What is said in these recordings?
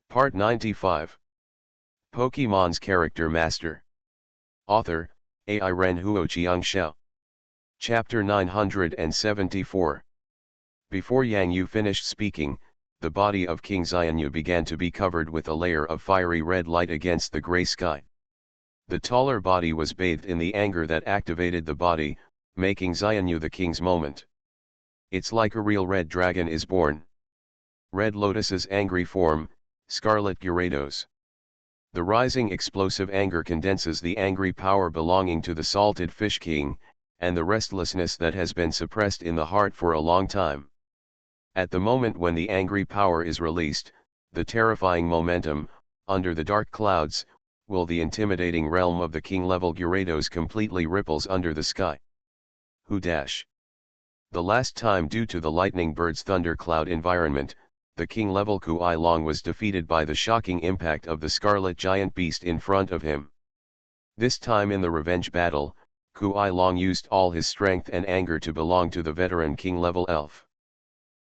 Part 95. Pokemon's Character Master. Author, Ai Ren Huoqiang Xiao. Chapter 974. Before Yang Yu finished speaking, the body of King Xianyu began to be covered with a layer of fiery red light against the gray sky. The taller body was bathed in the anger that activated the body, making Xianyu the king's moment. It's like a real red dragon is born. Red Lotus's angry form, Scarlet Gyarados. The rising explosive anger condenses the angry power belonging to the Salted Fish King, and the restlessness that has been suppressed in the heart for a long time. At the moment when the angry power is released, the terrifying momentum, under the dark clouds, will the intimidating realm of the king-level Gyarados completely ripples under the sky. Who dash. The last time due to the lightning bird's thundercloud environment, the king-level Kuai Long was defeated by the shocking impact of the scarlet giant beast in front of him. This time in the revenge battle, Kuai Long used all his strength and anger to belong to the veteran king-level elf.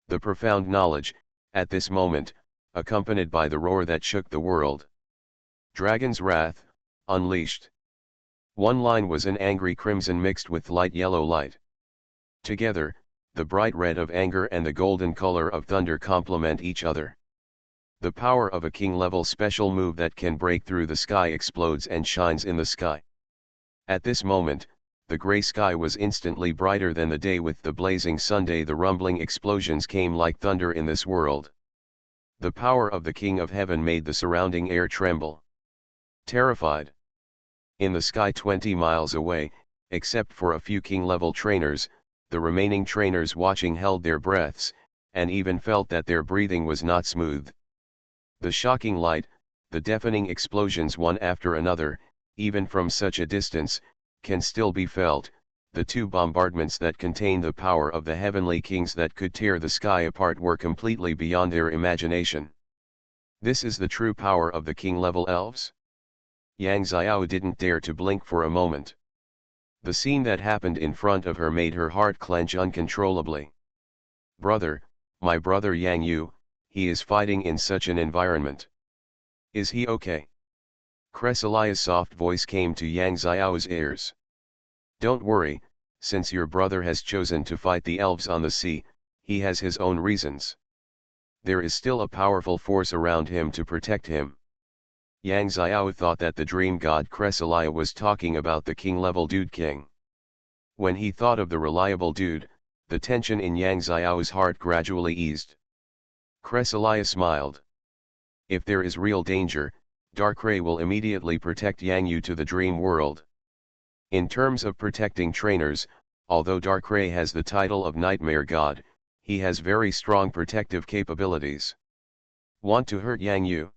The profound knowledge, at this moment, accompanied by the roar that shook the world. Dragon's Wrath, unleashed. One line was an angry crimson mixed with light yellow light. Together, the bright red of anger and the golden color of thunder complement each other. The power of a king-level special move that can break through the sky explodes and shines in the sky. At this moment, the gray sky was instantly brighter than the day with the blazing Sunday. The rumbling explosions came like thunder in this world. The power of the King of Heaven made the surrounding air tremble. Terrified. In the sky 20 miles away, except for a few king-level trainers, the remaining trainers watching held their breaths, and even felt that their breathing was not smooth. The shocking light, the deafening explosions one after another, even from such a distance, can still be felt, the two bombardments that contained the power of the heavenly kings that could tear the sky apart were completely beyond their imagination. This is the true power of the king-level elves? Yang Xiao didn't dare to blink for a moment. The scene that happened in front of her made her heart clench uncontrollably. Brother, my brother Yang Yu, he is fighting in such an environment. Is he okay? Cressalia's soft voice came to Yang Xiao's ears. Don't worry, since your brother has chosen to fight the elves on the sea, he has his own reasons. There is still a powerful force around him to protect him. Yang Xiao thought that the dream god Cressalia was talking about the king-level Dude King. When he thought of the reliable dude, the tension in Yang Xiao's heart gradually eased. Cressalia smiled. If there is real danger, Darkrai will immediately protect Yang Yu to the dream world. In terms of protecting trainers, although Darkrai has the title of Nightmare God, he has very strong protective capabilities. Want to hurt Yang Yu?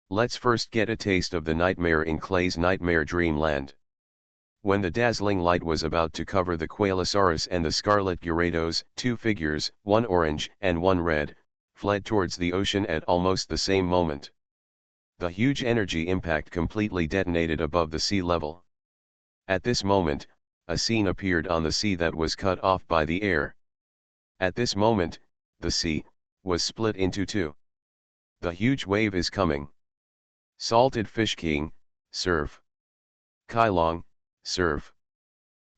Let's first get a taste of the nightmare in Clay's Nightmare Dreamland. When the dazzling light was about to cover the Quailosaurus and the Scarlet Gyarados, two figures, one orange and one red, fled towards the ocean at almost the same moment. The huge energy impact completely detonated above the sea level. At this moment, a scene appeared on the sea that was cut off by the air. At this moment, the sea was split into two. The huge wave is coming. Salted Fish King, serve. Kai Long, serve.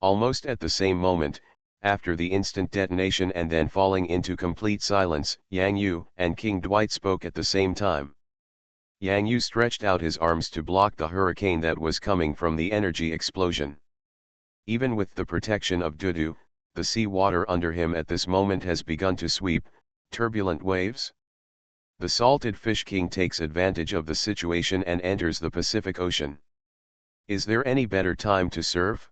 Almost at the same moment, after the instant detonation and then falling into complete silence, Yang Yu and King Dwight spoke at the same time. Yang Yu stretched out his arms to block the hurricane that was coming from the energy explosion. Even with the protection of Dudu, the sea water under him at this moment has begun to sweep, turbulent waves. The Salted Fish King takes advantage of the situation and enters the Pacific Ocean. Is there any better time to serve?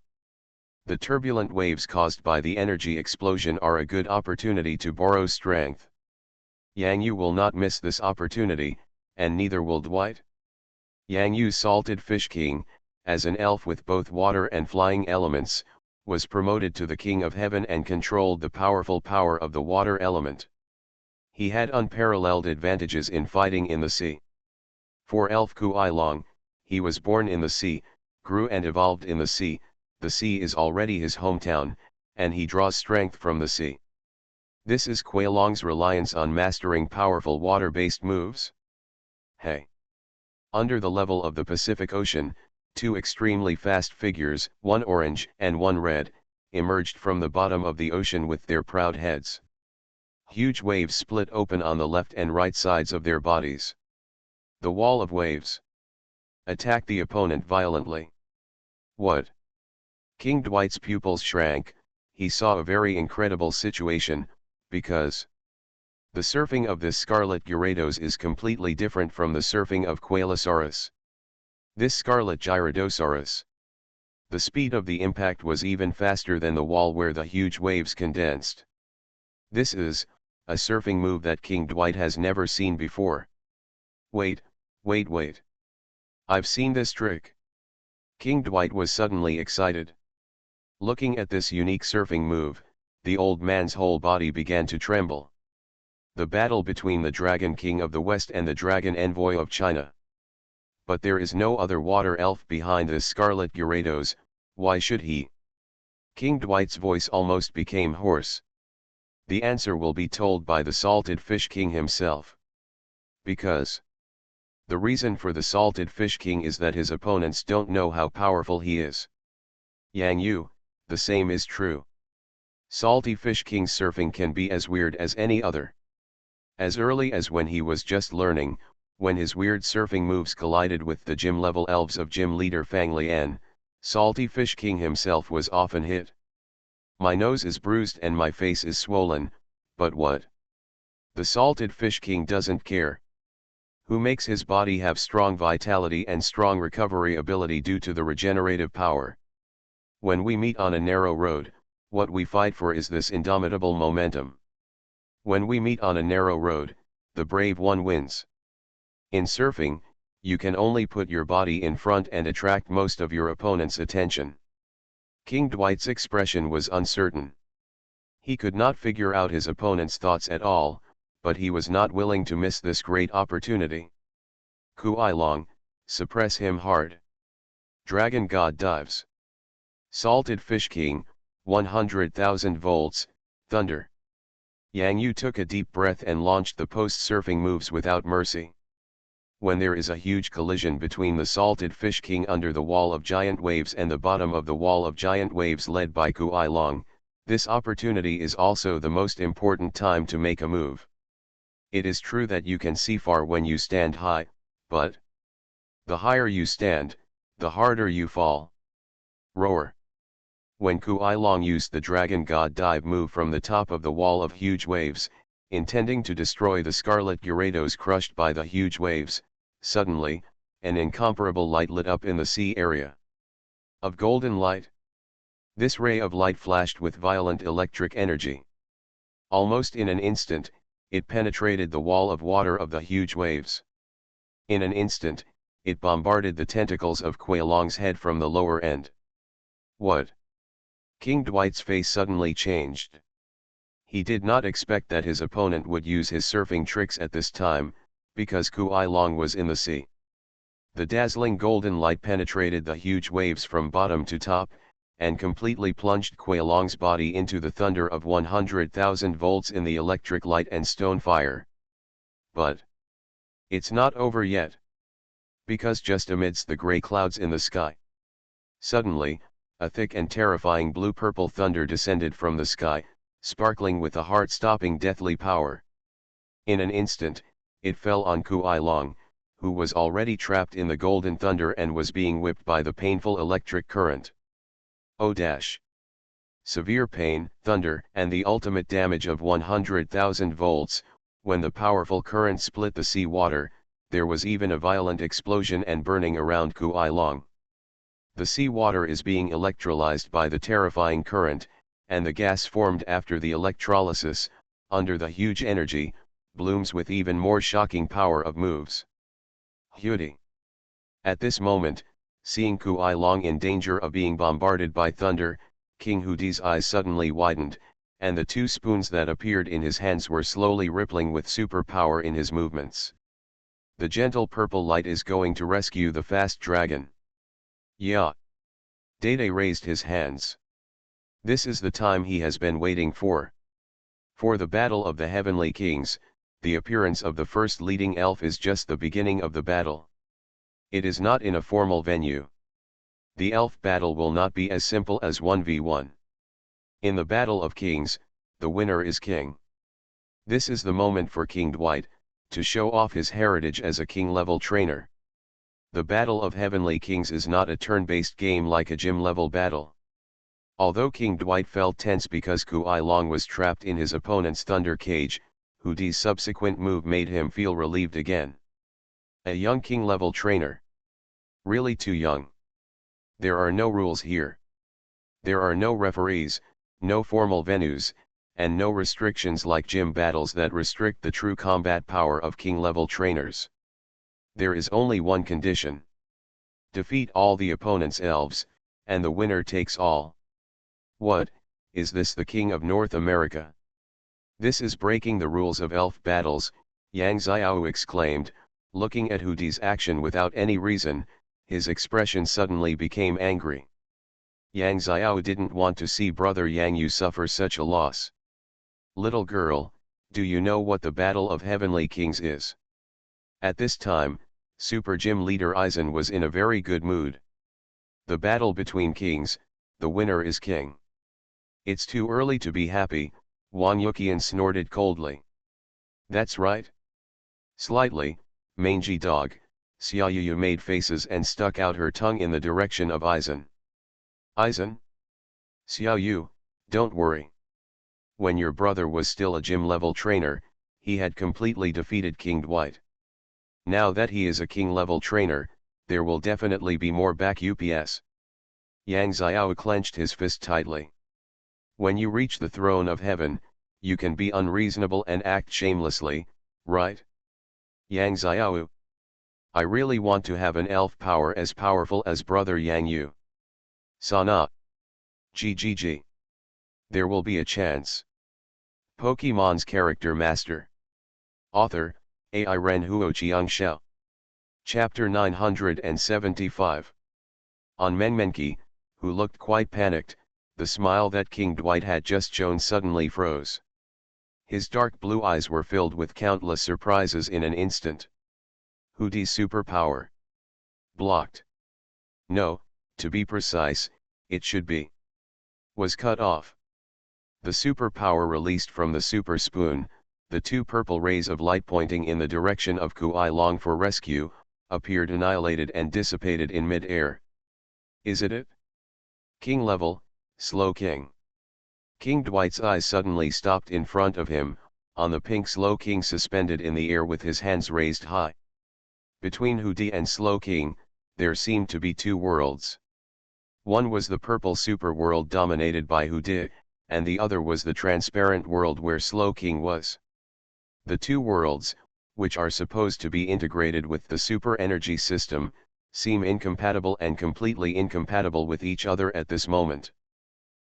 The turbulent waves caused by the energy explosion are a good opportunity to borrow strength. Yang Yu will not miss this opportunity, and neither will Dwight. Yang Yu's Salted Fish King, as an elf with both water and flying elements, was promoted to the King of Heaven and controlled the powerful power of the water element. He had unparalleled advantages in fighting in the sea. For elf Kuai Long, he was born in the sea, grew and evolved in the sea is already his hometown, and he draws strength from the sea. This is Kuai Long's reliance on mastering powerful water-based moves. Hey! Under the level of the Pacific Ocean, two extremely fast figures, one orange and one red, emerged from the bottom of the ocean with their proud heads. Huge waves split open on the left and right sides of their bodies. The wall of waves attacked the opponent violently. What? King Dwight's pupils shrank. He saw a very incredible situation, because the surfing of this scarlet Gyarados is completely different from the surfing of Quailosaurus. This scarlet Gyaradosaurus. The speed of the impact was even faster than the wall where the huge waves condensed. This is a surfing move that King Dwight has never seen before. Wait. I've seen this trick. King Dwight was suddenly excited. Looking at this unique surfing move, the old man's whole body began to tremble. The battle between the Dragon King of the West and the Dragon Envoy of China. But there is no other water elf behind this scarlet Gyarados, why should he? King Dwight's voice almost became hoarse. The answer will be told by the Salted Fish King himself. Because the reason for the Salted Fish King is that his opponents don't know how powerful he is. Yang Yu, the same is true. Salty Fish King's surfing can be as weird as any other. As early as when he was just learning, when his weird surfing moves collided with the gym-level elves of gym leader Fang Lian, Salty Fish King himself was often hit. My nose is bruised and my face is swollen, but what? The Salted Fish King doesn't care. Who makes his body have strong vitality and strong recovery ability due to the regenerative power. When we meet on a narrow road, what we fight for is this indomitable momentum. When we meet on a narrow road, the brave one wins. In surfing, you can only put your body in front and attract most of your opponent's attention. King Dwight's expression was uncertain. He could not figure out his opponent's thoughts at all, but he was not willing to miss this great opportunity. Kuai Long, suppress him hard. Dragon God dives. Salted Fish King, 100,000 volts, thunder. Yang Yu took a deep breath and launched the post-surfing moves without mercy. When there is a huge collision between the Salted Fish King under the wall of giant waves and the bottom of the wall of giant waves led by Kuai Long, this opportunity is also the most important time to make a move. It is true that you can see far when you stand high, but the higher you stand, the harder you fall. Roar. When Kuai Long used the Dragon God dive move from the top of the wall of huge waves, intending to destroy the scarlet Gyarados crushed by the huge waves, suddenly, an incomparable light lit up in the sea area. Of golden light. This ray of light flashed with violent electric energy. Almost in an instant, it penetrated the wall of water of the huge waves. In an instant, it bombarded the tentacles of Kuai Long's head from the lower end. What? King Dwight's face suddenly changed. He did not expect that his opponent would use his surfing tricks at this time, because Kuai Long was in the sea. The dazzling golden light penetrated the huge waves from bottom to top, and completely plunged Kuai Long's body into the thunder of 100,000 volts in the electric light and stone fire. But it's not over yet. Because just amidst the gray clouds in the sky, suddenly, a thick and terrifying blue-purple thunder descended from the sky, sparkling with a heart-stopping deathly power. In an instant, it fell on Kuai Long, who was already trapped in the golden thunder and was being whipped by the painful electric current. Oh dash! Severe pain, thunder, and the ultimate damage of 100,000 volts. When the powerful current split the sea water, there was even a violent explosion and burning around Kuai Long. The sea water is being electrolyzed by the terrifying current, and the gas formed after the electrolysis, under the huge energy, blooms with even more shocking power of moves. Hudi. At this moment, seeing Kuai Long in danger of being bombarded by thunder, King Hudi's eyes suddenly widened, and the two spoons that appeared in his hands were slowly rippling with superpower in his movements. The gentle purple light is going to rescue the fast dragon. Yeah. Dede raised his hands. This is the time he has been waiting for. For the battle of the heavenly kings, the appearance of the first leading elf is just the beginning of the battle. It is not in a formal venue. The elf battle will not be as simple as 1v1. In the Battle of Kings, the winner is king. This is the moment for King Dwight to show off his heritage as a king-level trainer. The Battle of Heavenly Kings is not a turn-based game like a gym-level battle. Although King Dwight felt tense because Kuai Long was trapped in his opponent's thunder cage, Hu Di's subsequent move made him feel relieved again. A young king-level trainer. Really too young. There are no rules here. There are no referees, no formal venues, and no restrictions like gym battles that restrict the true combat power of king-level trainers. There is only one condition. Defeat all the opponent's elves, and the winner takes all. What, is this the king of North America? This is breaking the rules of elf battles, Yang Xiao exclaimed, looking at Hu Di's action without any reason. His expression suddenly became angry. Yang Xiao didn't want to see brother Yang Yu suffer such a loss. Little girl, do you know what the Battle of Heavenly Kings is? At this time, Super Gym leader Aizen was in a very good mood. The battle between kings, the winner is king. It's too early to be happy, Wang Yuqian snorted coldly. That's right. Slightly, mangy dog, Xiaoyu made faces and stuck out her tongue in the direction of Aizen. Aizen? Xiaoyu, don't worry. When your brother was still a gym-level trainer, he had completely defeated King Dwight. Now that he is a king-level trainer, there will definitely be more back UPS. Yang Xiao clenched his fist tightly. When you reach the throne of heaven, you can be unreasonable and act shamelessly, right? Yang Xiao. I really want to have an elf power as powerful as brother Yang Yu. Sana. GGG. There will be a chance. Pokemon's Character Master. Author, AI Ren Huo Qiangxiao. Chapter 975. On Menmenki, who looked quite panicked, the smile that King Dwight had just shown suddenly froze. His dark blue eyes were filled with countless surprises in an instant. Hu Di's superpower. Blocked. No, to be precise, it should be. Was cut off. The superpower released from the super spoon, the two purple rays of light pointing in the direction of Kuai Long for rescue, appeared annihilated and dissipated in mid-air. Is it? King level, slow king. King Dwight's eyes suddenly stopped in front of him, on the pink slow king suspended in the air with his hands raised high. Between Hu Di and slow king, there seemed to be two worlds. One was the purple super world dominated by Hu Di, and the other was the transparent world where slow king was. The two worlds, which are supposed to be integrated with the super energy system, seem incompatible and completely incompatible with each other at this moment.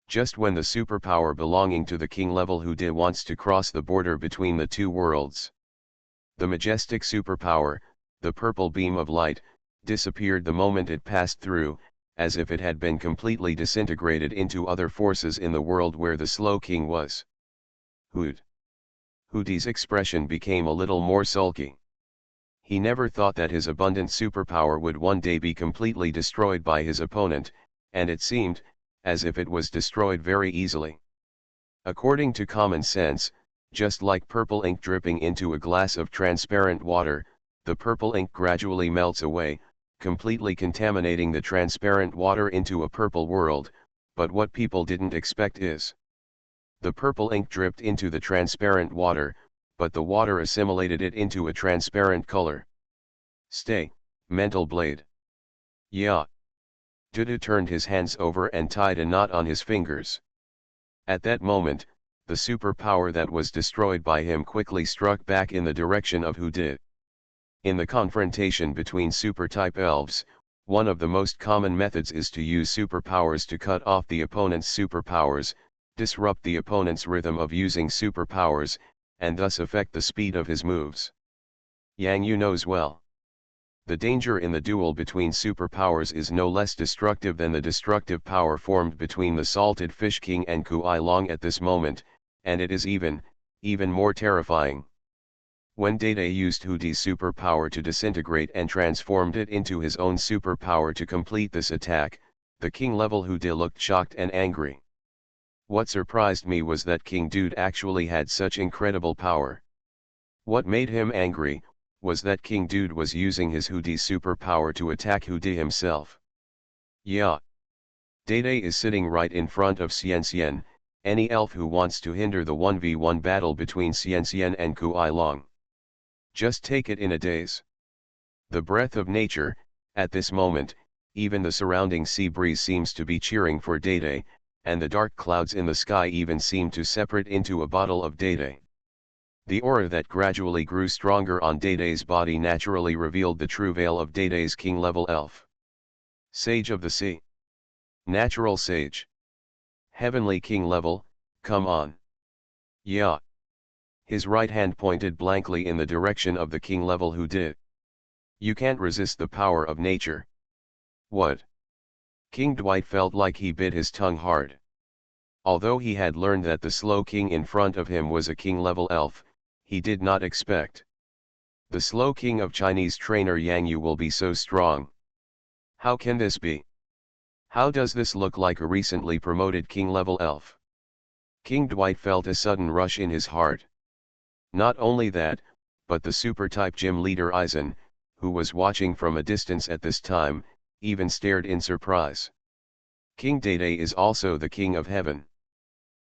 Just when the superpower belonging to the king level Hu Di wants to cross the border between the two worlds. The majestic superpower, the purple beam of light, disappeared the moment it passed through, as if it had been completely disintegrated into other forces in the world where the slow king was. Hu Di's expression became a little more sulky. He never thought that his abundant superpower would one day be completely destroyed by his opponent, and it seemed as if it was destroyed very easily. According to common sense, just like purple ink dripping into a glass of transparent water, the purple ink gradually melts away, completely contaminating the transparent water into a purple world, but what people didn't expect is the purple ink dripped into the transparent water, but the water assimilated it into a transparent color. Stay, mental blade. Yeah. Dudu turned his hands over and tied a knot on his fingers. At that moment, the superpower that was destroyed by him quickly struck back in the direction of Hu Di. In the confrontation between super-type elves, one of the most common methods is to use superpowers to cut off the opponent's superpowers, disrupt the opponent's rhythm of using superpowers, and thus affect the speed of his moves. Yang Yu knows well. The danger in the duel between superpowers is no less destructive than the destructive power formed between the Salted Fish King and Kuai Long at this moment, and it is even more terrifying. When Dede used Hudi's superpower to disintegrate and transformed it into his own superpower to complete this attack, the king-level Hudi looked shocked and angry. What surprised me was that King Dude actually had such incredible power. What made him angry was that King Dude was using his Hudi's superpower to attack Hudi himself. Yeah. Dede is sitting right in front of Xian, any elf who wants to hinder the 1v1 battle between Xian and Kuai Long. Just take it in a daze. The breath of nature, at this moment, even the surrounding sea breeze seems to be cheering for Dede, and the dark clouds in the sky even seem to separate into a bottle of Dede. The aura that gradually grew stronger on Dede's body naturally revealed the true veil of Dede's king-level elf. Sage of the Sea. Natural Sage. Heavenly King level, come on. Yeah. His right hand pointed blankly in the direction of the king level who did. You can't resist the power of nature. What? King Dwight felt like he bit his tongue hard. Although he had learned that the slow king in front of him was a king level elf, he did not expect the slow king of Chinese trainer Yang Yu will be so strong. How can this be? How does this look like a recently promoted king level elf? King Dwight felt a sudden rush in his heart. Not only that, but the super-type gym leader Aizen, who was watching from a distance at this time, even stared in surprise. King Dede is also the king of heaven.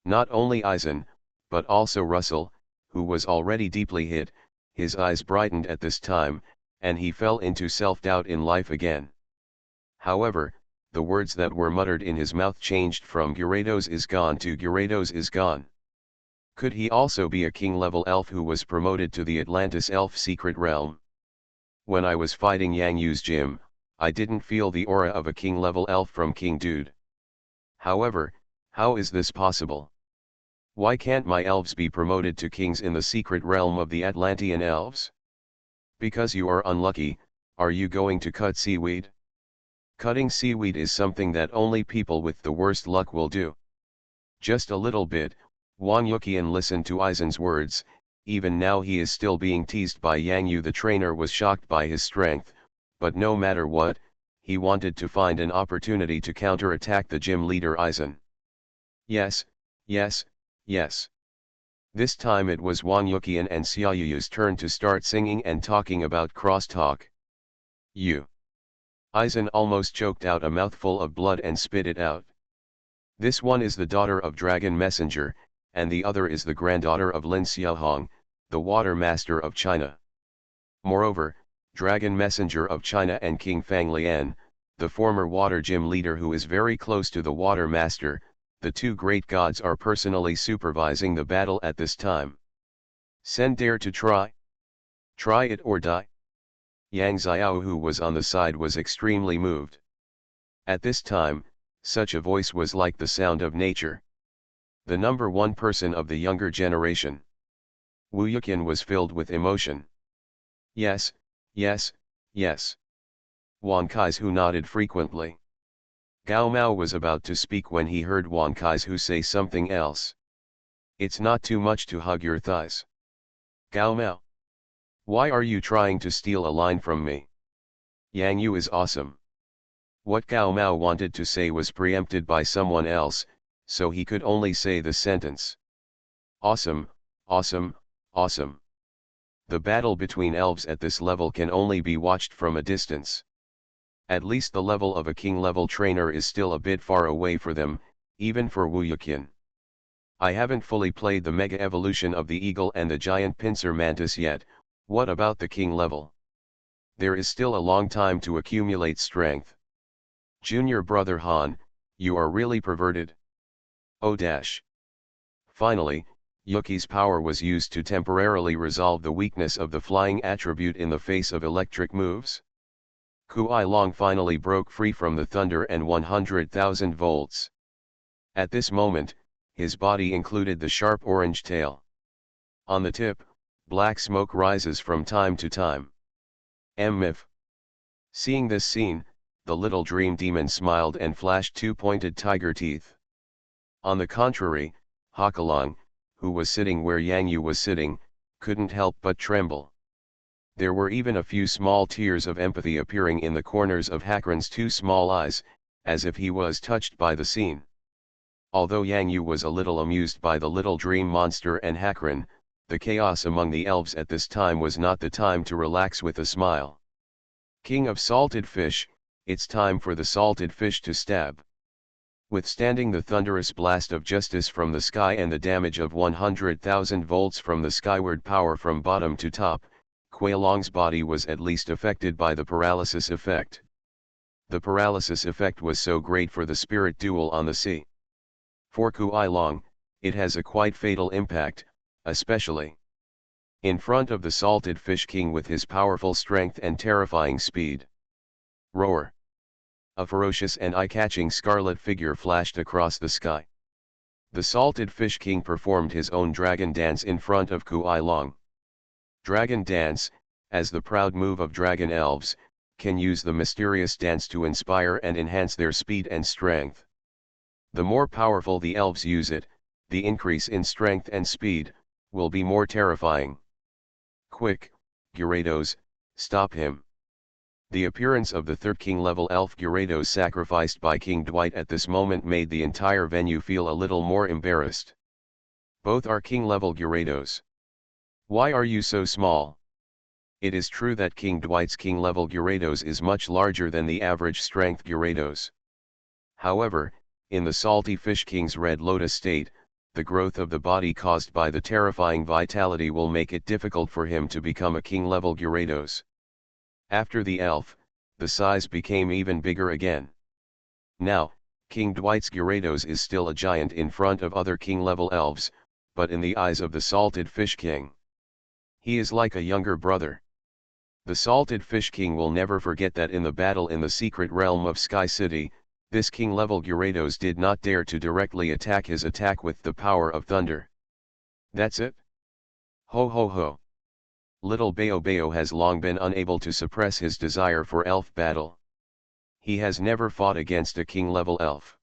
Not only Aizen, but also Russell, who was already deeply hit, his eyes brightened at this time, and he fell into self-doubt in life again. However, the words that were muttered in his mouth changed from Gyarados is gone to Gyarados is gone. Could he also be a king-level elf who was promoted to the Atlantis Elf Secret Realm? When I was fighting Yang Yu's gym, I didn't feel the aura of a king-level elf from King Dude. However, how is this possible? Why can't my elves be promoted to kings in the secret realm of the Atlantean elves? Because you are unlucky, are you going to cut seaweed? Cutting seaweed is something that only people with the worst luck will do. Just a little bit. Wang Yuqian listened to Aizen's words. Even now he is still being teased by Yang Yu. The trainer was shocked by his strength, but no matter what, he wanted to find an opportunity to counter-attack the gym leader Aizen. Yes, yes, yes. This time it was Wang Yuqian and Xiaoyu's turn to start singing and talking about crosstalk. Aizen almost choked out a mouthful of blood and spit it out. This one is the daughter of Dragon Messenger, and the other is the granddaughter of Lin Xiaohong, the water master of China. Moreover, Dragon Messenger of China and King Fang Lian, the former water gym leader who is very close to the water master, the two great gods are personally supervising the battle at this time. Sen dare to try? Try it or die? Yang Xiao, who was on the side, was extremely moved. At this time, such a voice was like the sound of nature. The number one person of the younger generation. Wu Yuqian was filled with emotion. Yes, yes, yes. Wang Kaizu nodded frequently. Gao Mao was about to speak when he heard Wang Kaizu say something else. It's not too much to hug your thighs. Gao Mao. Why are you trying to steal a line from me? Yang Yu is awesome. What Gao Mao wanted to say was preempted by someone else, so he could only say the sentence. Awesome, awesome, awesome. The battle between elves at this level can only be watched from a distance. At least the level of a king-level trainer is still a bit far away for them, even for Wu Yuqian. I haven't fully played the Mega Evolution of the Eagle and the Giant Pincer Mantis yet. What about the king level? There is still a long time to accumulate strength. Junior brother Han, you are really perverted. Oh dash. Finally, Yuki's power was used to temporarily resolve the weakness of the flying attribute in the face of electric moves. Kuai Long finally broke free from the thunder and 100,000 volts. At this moment, his body included the sharp orange tail. On the tip, black smoke rises from time to time. MIF. Seeing this scene, the little dream demon smiled and flashed two pointed tiger teeth. On the contrary, Hakalong, who was sitting where Yang Yu was sitting, couldn't help but tremble. There were even a few small tears of empathy appearing in the corners of Hakran's two small eyes, as if he was touched by the scene. Although Yang Yu was a little amused by the little dream monster and Hakran, the chaos among the elves at this time was not the time to relax with a smile. King of salted fish, it's time for the salted fish to stab. Withstanding the thunderous blast of justice from the sky and the damage of 100,000 volts from the skyward power from bottom to top, Kuei Long's body was at least affected by the paralysis effect. The paralysis effect was so great for the spirit duel on the sea. For Kuei Long, it has a quite fatal impact, especially in front of the salted fish king with his powerful strength and terrifying speed. Roar! A ferocious and eye-catching scarlet figure flashed across the sky. The salted fish king performed his own dragon dance in front of Kuei Long. Dragon dance, as the proud move of dragon elves, can use the mysterious dance to inspire and enhance their speed and strength. The more powerful the elves use it, the increase in strength and speed will be more terrifying. Quick, Gyarados, stop him. The appearance of the third king-level elf Gyarados sacrificed by King Dwight at this moment made the entire venue feel a little more embarrassed. Both are king-level Gyarados. Why are you so small? It is true that King Dwight's king-level Gyarados is much larger than the average strength Gyarados. However, in the Salty Fish King's Red Lotus state, the growth of the body caused by the terrifying vitality will make it difficult for him to become a king-level Gyarados. After the elf, the size became even bigger again. Now, King Dwight's Gyarados is still a giant in front of other king-level elves, but in the eyes of the Salted Fish King, he is like a younger brother. The Salted Fish King will never forget that in the battle in the secret realm of Sky City, this king-level Gyarados did not dare to directly attack his attack with the power of thunder. That's it? Ho ho ho. Little Bayo Bayo has long been unable to suppress his desire for elf battle. He has never fought against a king-level elf.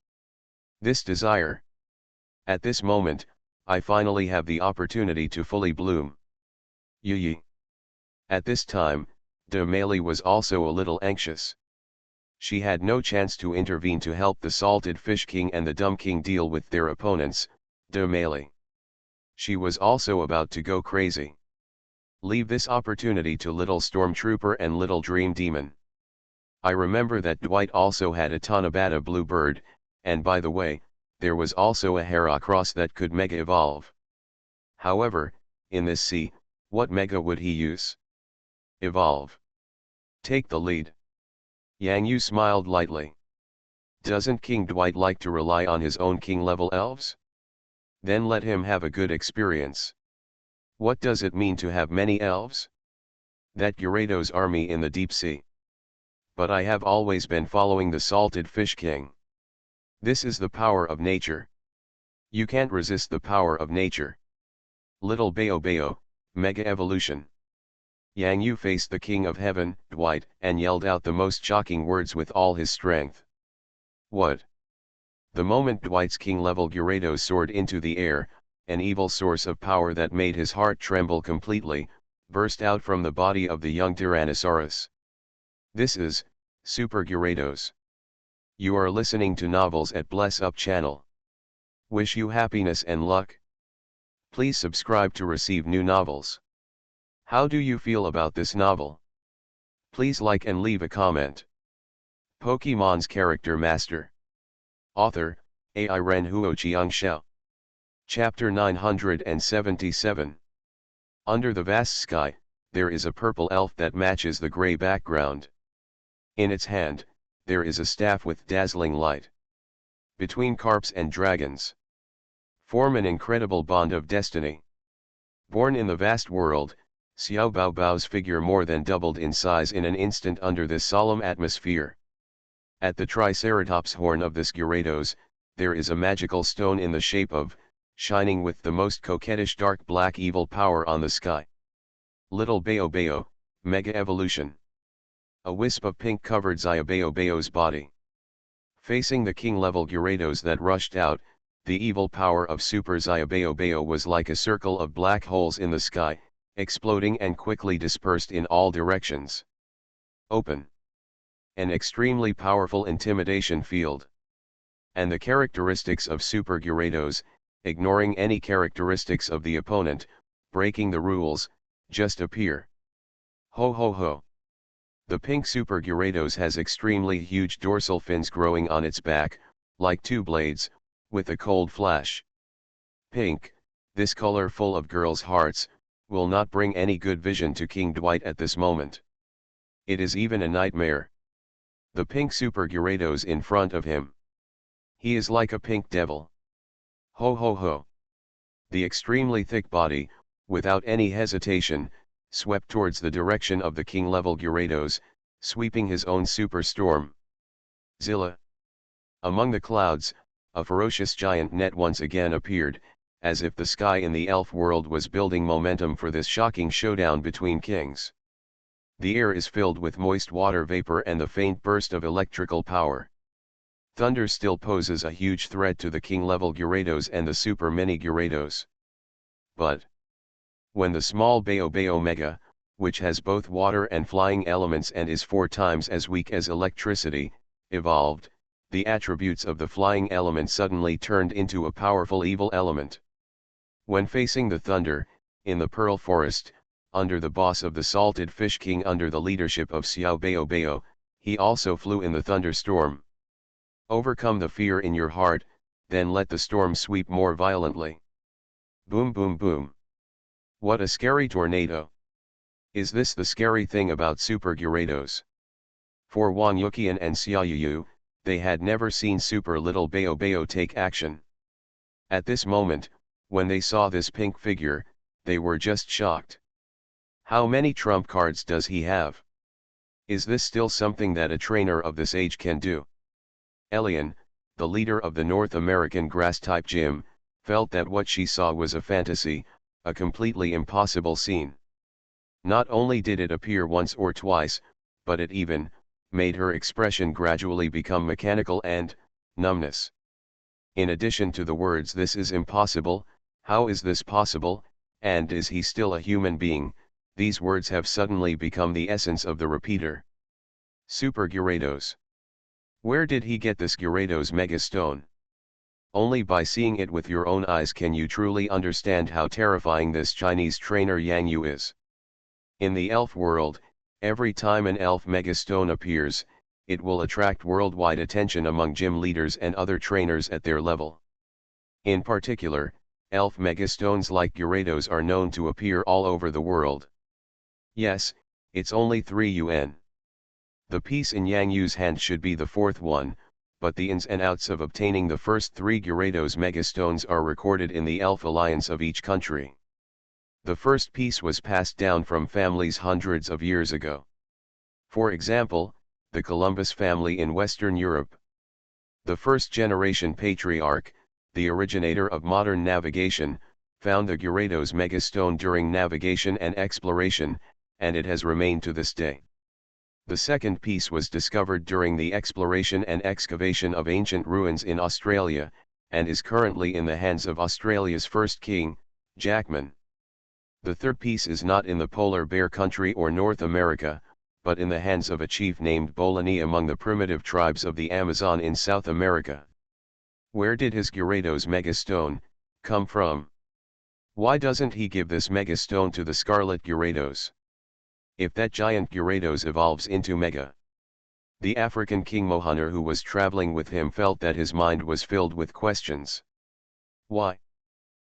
This desire. At this moment, I finally have the opportunity to fully bloom. Yi. At this time, De Meili was also a little anxious. She had no chance to intervene to help the Salted Fish King and the Dumb King deal with their opponents, De Meili. She was also about to go crazy. Leave this opportunity to Little Stormtrooper and Little Dream Demon. I remember that Dwight also had a Tanabata Blue Bird, and by the way, there was also a Heracross that could Mega Evolve. However, in this sea, what Mega would he use? Evolve. Take the lead. Yang Yu smiled lightly. Doesn't King Dwight like to rely on his own king-level elves? Then let him have a good experience. What does it mean to have many elves? That Gyarados army in the deep sea. But I have always been following the Salted Fish King. This is the power of nature. You can't resist the power of nature. Little Bayo Bayo, Mega Evolution. Yang Yu faced the King of Heaven, Dwight, and yelled out the most shocking words with all his strength. What? The moment Dwight's king-level Gyarados soared into the air, an evil source of power that made his heart tremble completely, burst out from the body of the young Tyrannosaurus. This is Super Gyarados. You are listening to Novels at Bless Up channel. Wish you happiness and luck. Please subscribe to receive new novels. How do you feel about this novel? Please like and leave a comment. Pokemon's Character Master. Author, Ai Ren Huo Xiao. Chapter 977. Under the vast sky, there is a purple elf that matches the gray background. In its hand, there is a staff with dazzling light. Between carps and dragons, form an incredible bond of destiny. Born in the vast world, Xiao Baobao's figure more than doubled in size in an instant under this solemn atmosphere. At the Triceratops horn of this Gyarados, there is a magical stone in the shape of, shining with the most coquettish dark black evil power on the sky. Little Bayo Bayo, Mega Evolution. A wisp of pink covered Xia Bayo Bayo's body. Facing the king-level Gyarados that rushed out, the evil power of Super Xia Bayo Bayo was like a circle of black holes in the sky, exploding and quickly dispersed in all directions. Open. An extremely powerful intimidation field. And the characteristics of Super Gyarados, ignoring any characteristics of the opponent, breaking the rules, just appear. Ho ho ho. The pink Super Gyarados has extremely huge dorsal fins growing on its back, like two blades, with a cold flash. Pink, this color full of girls' hearts, will not bring any good vision to King Dwight at this moment. It is even a nightmare. The pink Super Gyarados in front of him. He is like a pink devil. Ho ho ho. The extremely thick body, without any hesitation, swept towards the direction of the king-level Gyarados, sweeping his own super storm. Zilla. Among the clouds, a ferocious giant net once again appeared, as if the sky in the elf world was building momentum for this shocking showdown between kings. The air is filled with moist water vapor and the faint burst of electrical power. Thunder still poses a huge threat to the king-level Gyarados and the super mini Gyarados. But when the small Bayo Mega, which has both water and flying elements and is 4 times as weak as electricity, evolved, the attributes of the flying element suddenly turned into a powerful evil element. When facing the thunder, in the Pearl Forest, under the boss of the Salted Fish King under the leadership of Xiao Bayo, he also flew in the thunderstorm. Overcome the fear in your heart, then let the storm sweep more violently. Boom boom boom. What a scary tornado. Is this the scary thing about Super Gyarados? For Wang Yuqian and Xiaoyu, they had never seen Super Little Bayo take action. At this moment, when they saw this pink figure, they were just shocked. How many trump cards does he have? Is this still something that a trainer of this age can do? Elian, the leader of the North American grass-type gym, felt that what she saw was a fantasy, a completely impossible scene. Not only did it appear once or twice, but it even made her expression gradually become mechanical and numbness. In addition to the words "this is impossible," "how is this possible," and "is he still a human being," these words have suddenly become the essence of the repeater. Super Gyarados. Where did he get this Gyarados Mega Stone? Only by seeing it with your own eyes can you truly understand how terrifying this Chinese trainer Yang Yu is. In the elf world, every time an elf Mega Stone appears, it will attract worldwide attention among gym leaders and other trainers at their level. In particular, elf Mega Stones like Gyarados are known to appear all over the world. Yes, it's only 3 yuan. The piece in Yang Yu's hand should be the 4th one, but the ins and outs of obtaining the first 3 Gyarados Megastones are recorded in the Elf Alliance of each country. The first piece was passed down from families hundreds of years ago. For example, the Columbus family in Western Europe. The first-generation patriarch, the originator of modern navigation, found the Gyarados Megastone during navigation and exploration, and it has remained to this day. The second piece was discovered during the exploration and excavation of ancient ruins in Australia, and is currently in the hands of Australia's first king, Jackman. The third piece is not in the polar bear country or North America, but in the hands of a chief named Bolani among the primitive tribes of the Amazon in South America. Where did his Gyarados Megastone come from? Why doesn't he give this Megastone to the Scarlet Gyarados? If that giant Gyarados evolves into Mega. The African king Mohaner who was traveling with him felt that his mind was filled with questions. Why?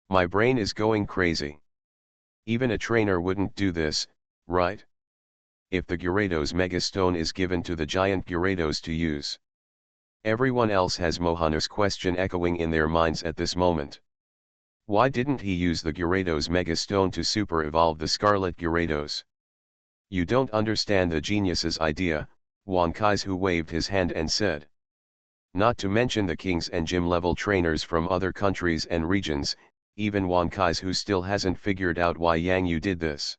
My brain is going crazy. Even a trainer wouldn't do this, right? If the Gyarados Megastone is given to the giant Gyarados to use. Everyone else has Mohaner's question echoing in their minds at this moment. Why didn't he use the Gyarados Megastone to super evolve the Scarlet Gyarados? You don't understand the genius's idea, Wang Kaizu waved his hand and said. Not to mention the kings and gym-level trainers from other countries and regions, even Wang Kaizu still hasn't figured out why Yang Yu did this.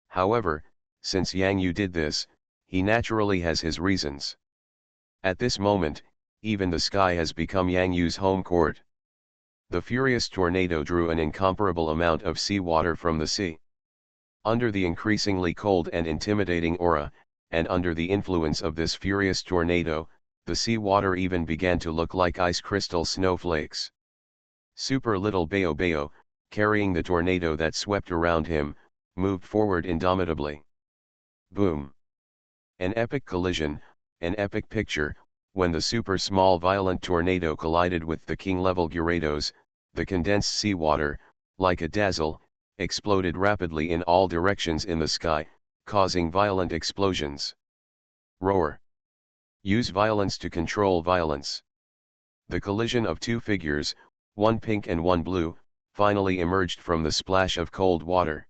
However, since Yang Yu did this, he naturally has his reasons. At this moment, even the sky has become Yang Yu's home court. The furious tornado drew an incomparable amount of seawater from the sea. Under the increasingly cold and intimidating aura, and under the influence of this furious tornado, the sea water even began to look like ice crystal snowflakes. Super little Bayo Bayo, carrying the tornado that swept around him, moved forward indomitably. Boom! An epic collision, an epic picture, when the super small violent tornado collided with the king-level Gyarados, the condensed seawater, like a dazzle, exploded rapidly in all directions in the sky, causing violent explosions. Roar! Use violence to control violence. The collision of two figures, one pink and one blue, finally emerged from the splash of cold water.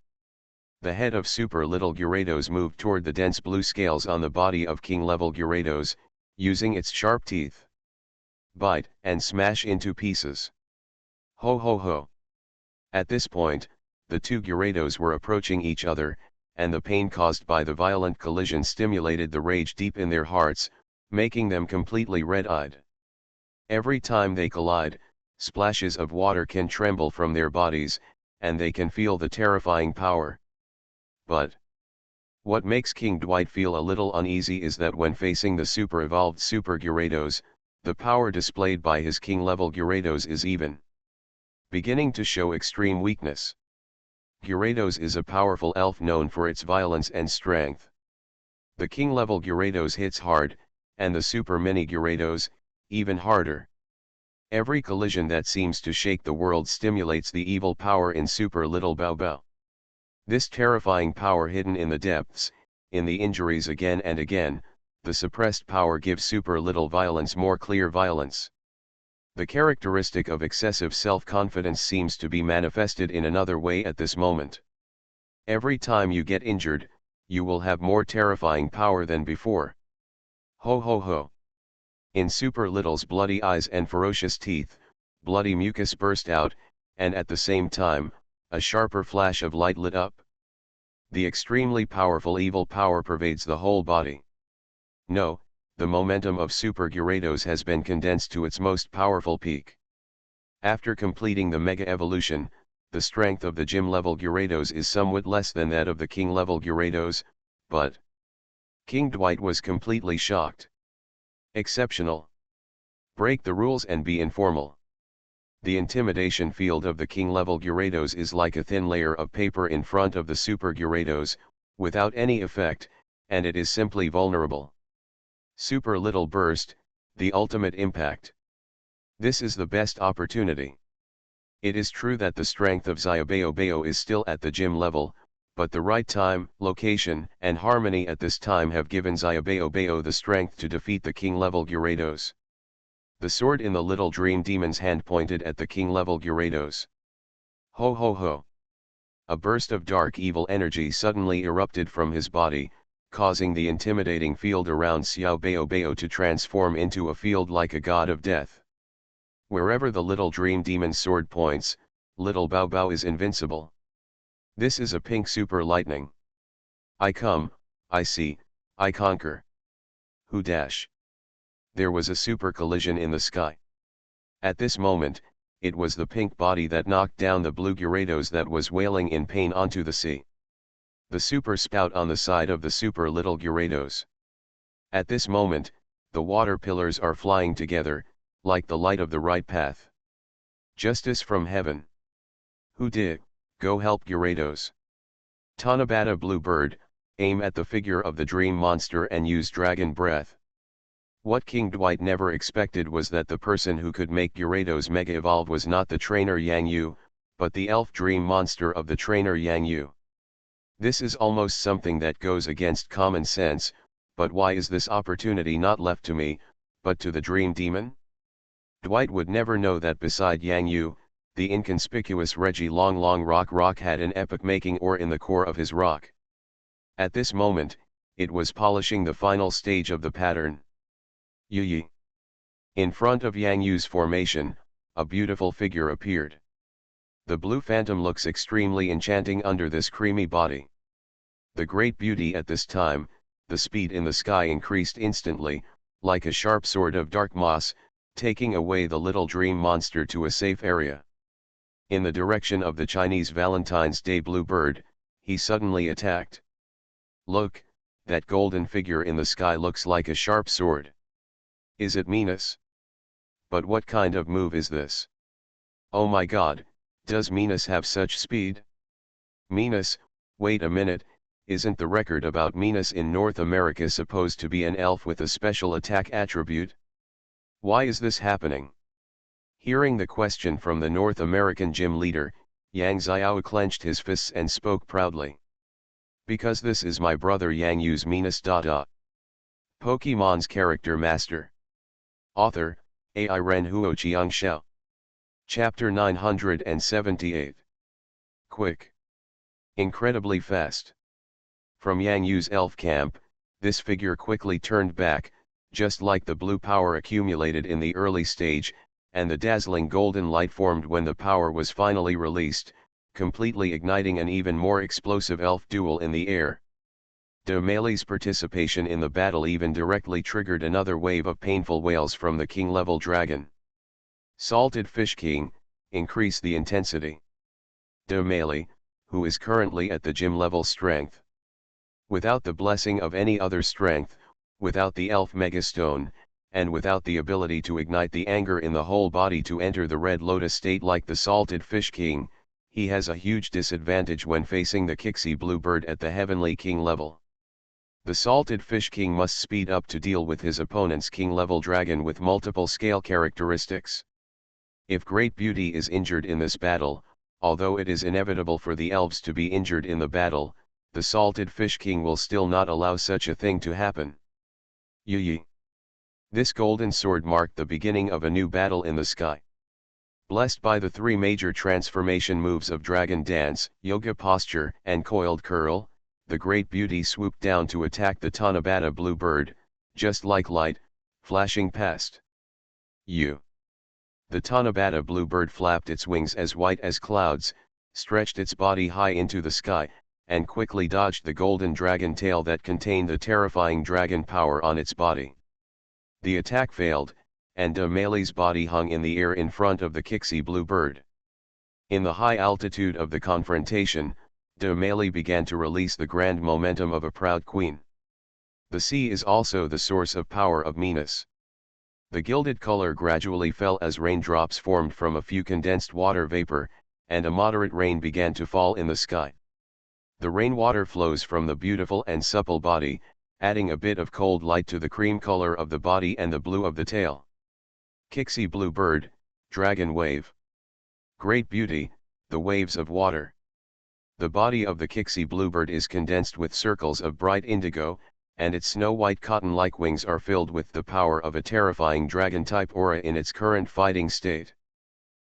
The head of super little Gyarados moved toward the dense blue scales on the body of king-level Gyarados, using its sharp teeth. Bite and smash into pieces. Ho ho ho. At this point, the two Gyarados were approaching each other, and the pain caused by the violent collision stimulated the rage deep in their hearts, making them completely red-eyed. Every time they collide, splashes of water can tremble from their bodies, and they can feel the terrifying power. But what makes King Dwight feel a little uneasy is that when facing the super-evolved Super Gyarados, the power displayed by his king-level Gyarados is even beginning to show extreme weakness. Gyarados is a powerful elf known for its violence and strength. The king-level Gyarados hits hard, and the super mini Gyarados, even harder. Every collision that seems to shake the world stimulates the evil power in super little Bao Bao. This terrifying power hidden in the depths, in the injuries again and again, the suppressed power gives super little violence more clear violence. The characteristic of excessive self-confidence seems to be manifested in another way at this moment. Every time you get injured, you will have more terrifying power than before. Ho ho ho. In Super Little's bloody eyes and ferocious teeth, bloody mucus burst out, and at the same time, a sharper flash of light lit up. The extremely powerful evil power pervades the whole body. No, the momentum of Super Gyarados has been condensed to its most powerful peak. After completing the Mega Evolution, the strength of the gym-level Gyarados is somewhat less than that of the King-level Gyarados, but King Dwight was completely shocked. Exceptional. Break the rules and be informal. The intimidation field of the king-level Gyarados is like a thin layer of paper in front of the Super Gyarados, without any effect, and it is simply vulnerable. Super Little Burst, the ultimate impact. This is the best opportunity. It is true that the strength of Bayo Bayo is still at the gym level, but the right time, location, and harmony at this time have given Bayo Bayo the strength to defeat the king-level Gyarados. The sword in the little dream demon's hand pointed at the king-level Gyarados. Ho ho ho. A burst of dark evil energy suddenly erupted from his body, causing the intimidating field around Bayo Bayo to transform into a field like a god of death. Wherever the little dream demon's sword points, little Bao Bao is invincible. This is a pink super lightning. I come, I see, I conquer. Who dash? There was a super collision in the sky. At this moment, it was the pink body that knocked down the blue Gyarados that was wailing in pain onto the sea. The super spout on the side of the super little Gyarados. At this moment, the water pillars are flying together, like the light of the right path. Justice from heaven. Who did? Go help Gyarados. Tanabata Bluebird, aim at the figure of the dream monster and use dragon breath. What King Dwight never expected was that the person who could make Gyarados Mega Evolve was not the trainer Yang Yu, but the elf dream monster of the trainer Yang Yu. This is almost something that goes against common sense, but why is this opportunity not left to me, but to the dream demon? Dwight would never know that beside Yang Yu, the inconspicuous Reggie Long Long Rock had an epoch-making ore in the core of his rock. At this moment, it was polishing the final stage of the pattern. Yi. In front of Yang Yu's formation, a beautiful figure appeared. The blue phantom looks extremely enchanting under this creamy body. The great beauty at this time, the speed in the sky increased instantly, like a sharp sword of dark moss, taking away the little dream monster to a safe area. In the direction of the Chinese Valentine's Day bluebird, he suddenly attacked. Look, that golden figure in the sky looks like a sharp sword. Is it Minas? But what kind of move is this? Oh my god, does Minas have such speed? Minas, wait a minute, isn't the record about Minas in North America supposed to be an elf with a special attack attribute? Why is this happening? Hearing the question from the North American gym leader, Yang Xiao clenched his fists and spoke proudly. Because this is my brother Yang Yu's Minas. Pokemon's Character Master. Author, AI Ren Huoqiang Xiao. Chapter 978. Quick. Incredibly fast. From Yang Yu's elf camp, this figure quickly turned back, just like the blue power accumulated in the early stage, and the dazzling golden light formed when the power was finally released, completely igniting an even more explosive elf duel in the air. Domali's participation in the battle even directly triggered another wave of painful wails from the king-level dragon. Salted Fish King, increase the intensity. Domali, who is currently at the gym-level strength. Without the blessing of any other strength, without the elf megastone, and without the ability to ignite the anger in the whole body to enter the Red Lotus state like the Salted Fish King, he has a huge disadvantage when facing the Kixie Bluebird at the Heavenly King level. The Salted Fish King must speed up to deal with his opponent's King-level dragon with multiple scale characteristics. If Great Beauty is injured in this battle, although it is inevitable for the elves to be injured in the battle, the Salted Fish King will still not allow such a thing to happen. Yi. This golden sword marked the beginning of a new battle in the sky. Blessed by the three major transformation moves of Dragon Dance, Yoga Posture, and Coiled Curl, the Great Beauty swooped down to attack the Tanabata Bluebird, just like light, flashing past. The Tanabata Bluebird flapped its wings as white as clouds, stretched its body high into the sky, and quickly dodged the golden dragon tail that contained the terrifying dragon power on its body. The attack failed, and Domali's body hung in the air in front of the Kixie Bluebird. In the high altitude of the confrontation, Domali began to release the grand momentum of a proud queen. The sea is also the source of power of Minas. The gilded color gradually fell as raindrops formed from a few condensed water vapor, and a moderate rain began to fall in the sky. The rainwater flows from the beautiful and supple body, adding a bit of cold light to the cream color of the body and the blue of the tail. Kixie Bluebird, Dragon Wave. Great Beauty, the waves of water. The body of the Kixie Bluebird is condensed with circles of bright indigo, and its snow-white cotton-like wings are filled with the power of a terrifying dragon-type aura in its current fighting state.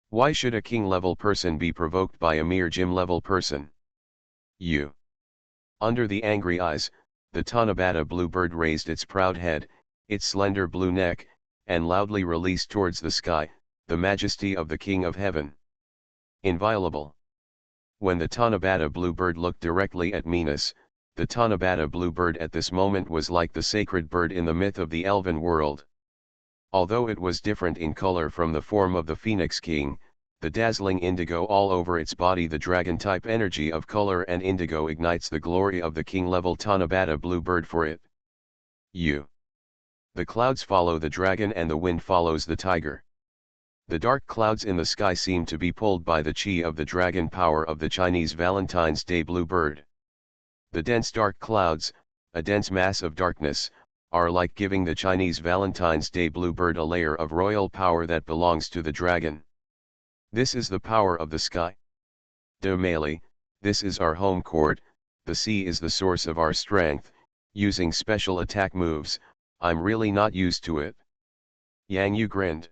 Why should a king-level person be provoked by a mere gym-level person? Under the angry eyes, the Tanabata Bluebird raised its proud head, its slender blue neck, and loudly released towards the sky, the majesty of the King of Heaven. Inviolable. When the Tanabata Bluebird looked directly at Minas, the Tanabata Bluebird at this moment was like the sacred bird in the myth of the elven world. Although it was different in color from the form of the Phoenix King, the dazzling indigo all over its body, the dragon-type energy of color and indigo ignites the glory of the king-level Tanabata Bluebird for it. The clouds follow the dragon and the wind follows the tiger. The dark clouds in the sky seem to be pulled by the chi of the dragon power of the Chinese Valentine's Day Bluebird. The dense dark clouds, a dense mass of darkness, are like giving the Chinese Valentine's Day Bluebird a layer of royal power that belongs to the dragon. This is the power of the sky. Domali, this is our home court, the sea is the source of our strength, using special attack moves, I'm really not used to it. Yang Yu grinned.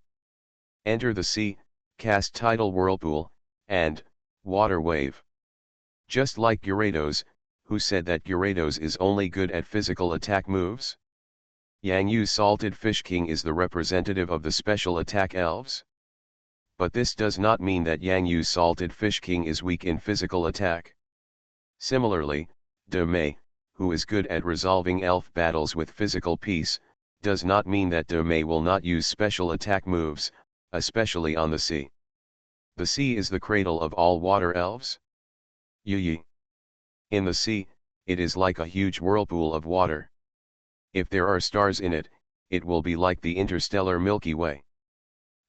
Enter the sea, cast Tidal Whirlpool, and Water Wave. Just like Gyarados, who said that Gyarados is only good at physical attack moves? Yang Yu's Salted Fish King is the representative of the special attack elves. But this does not mean that Yang Yu's Salted Fish King is weak in physical attack. Similarly, Domei, who is good at resolving elf battles with physical peace, does not mean that Domei will not use special attack moves, especially on the sea. The sea is the cradle of all water elves. In the sea, it is like a huge whirlpool of water. If there are stars in it, it will be like the interstellar Milky Way.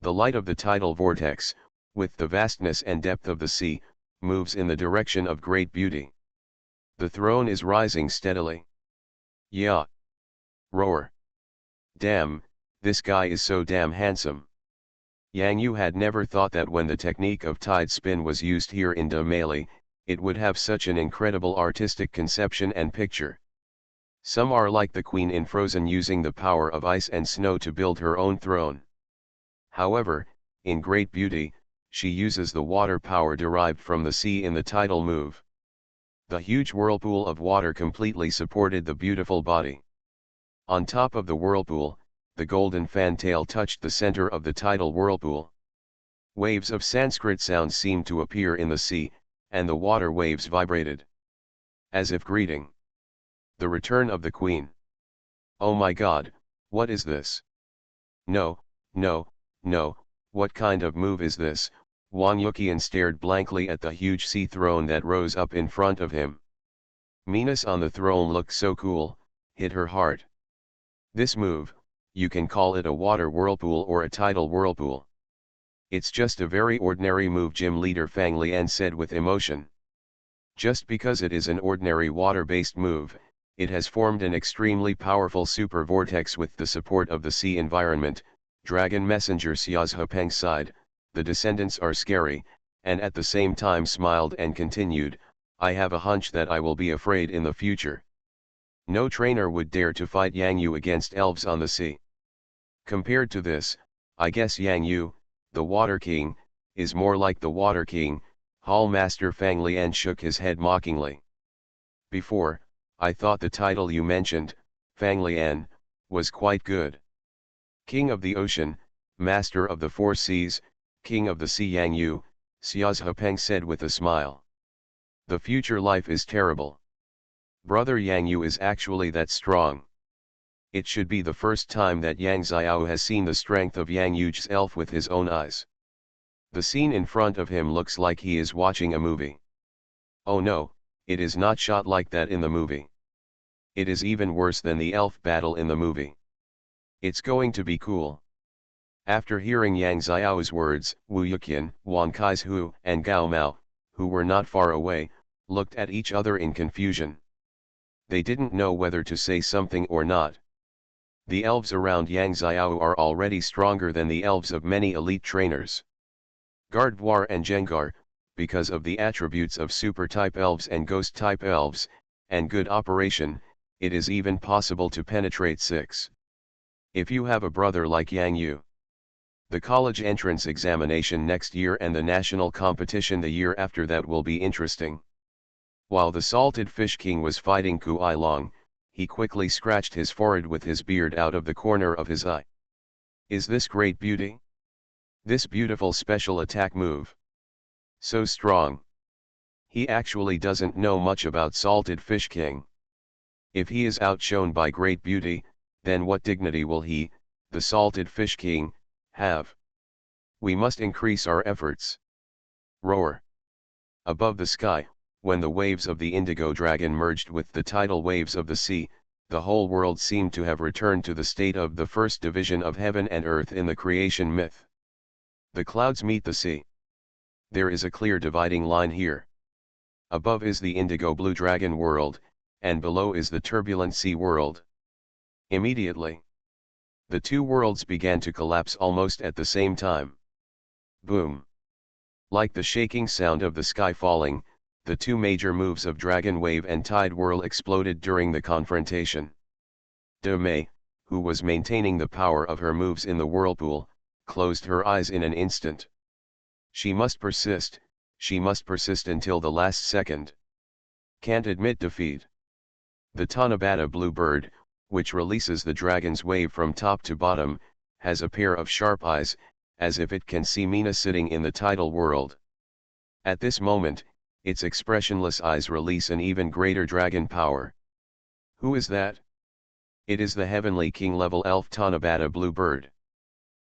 The light of the tidal vortex, with the vastness and depth of the sea, moves in the direction of great beauty. The throne is rising steadily. Yeah. Roar. Damn, this guy is so damn handsome. Yang Yu had never thought that when the technique of tide spin was used here in De Male, it would have such an incredible artistic conception and picture. Some are like the queen in Frozen using the power of ice and snow to build her own throne. However, in great beauty, she uses the water power derived from the sea in the tidal move. The huge whirlpool of water completely supported the beautiful body. On top of the whirlpool, the golden fantail touched the center of the tidal whirlpool. Waves of Sanskrit sounds seemed to appear in the sea, and the water waves vibrated, as if greeting the return of the queen. Oh my God, what is this? No, no, no, what kind of move is this? Wang Yuqian stared blankly at the huge sea throne that rose up in front of him. Venus on the throne looked so cool, hit her heart. This move, you can call it a water whirlpool or a tidal whirlpool. It's just a very ordinary move, gym leader Fang Lian said with emotion. Just because it is an ordinary water-based move, it has formed an extremely powerful super vortex with the support of the sea environment. Dragon Messenger Xiazhepeng sighed, the descendants are scary, and at the same time smiled and continued, I have a hunch that I will be afraid in the future. No trainer would dare to fight Yang Yu against elves on the sea. Compared to this, I guess Yang Yu, the Water King, is more like the Water King. Hall Master Fang Lian shook his head mockingly. Before, I thought the title you mentioned, Fang Lian, was quite good. King of the Ocean, Master of the Four Seas, King of the Sea Yang Yu, Xiazhepeng said with a smile. The future life is terrible. Brother Yang Yu is actually that strong. It should be the first time that Yang Xiao has seen the strength of Yang Yu's elf with his own eyes. The scene in front of him looks like he is watching a movie. Oh no, it is not shot like that in the movie. It is even worse than the elf battle in the movie. It's going to be cool. After hearing Yang Xiao's words, Wu Yuqian, Wang Kaizhu, and Gao Mao, who were not far away, looked at each other in confusion. They didn't know whether to say something or not. The elves around Yang Xiao are already stronger than the elves of many elite trainers. Gardvar and Jengar, because of the attributes of super-type elves and ghost-type elves, and good operation, it is even possible to penetrate 6. If you have a brother like Yang Yu. The college entrance examination next year and the national competition the year after that will be interesting. While the Salted Fish King was fighting Kuai Long, he quickly scratched his forehead with his beard out of the corner of his eye. Is this great beauty? This beautiful special attack move. So strong. He actually doesn't know much about Salted Fish King. If he is outshone by great beauty, then what dignity will he, the Salted Fish King, have? We must increase our efforts. Roar. Above the sky, when the waves of the indigo dragon merged with the tidal waves of the sea, the whole world seemed to have returned to the state of the first division of heaven and earth in the creation myth. The clouds meet the sea. There is a clear dividing line here. Above is the indigo blue dragon world, and below is the turbulent sea world. Immediately, the two worlds began to collapse almost at the same time. Boom! Like the shaking sound of the sky falling, the two major moves of Dragon Wave and Tide Whirl exploded during the confrontation. De Mei, who was maintaining the power of her moves in the whirlpool, closed her eyes in an instant. She must persist until the last second. Can't admit defeat. The Tanabata blue bird, which releases the dragon's wave from top to bottom, has a pair of sharp eyes, as if it can see Mina sitting in the tidal world. At this moment, its expressionless eyes release an even greater dragon power. Who is that? It is the heavenly king-level elf Tanabata blue bird.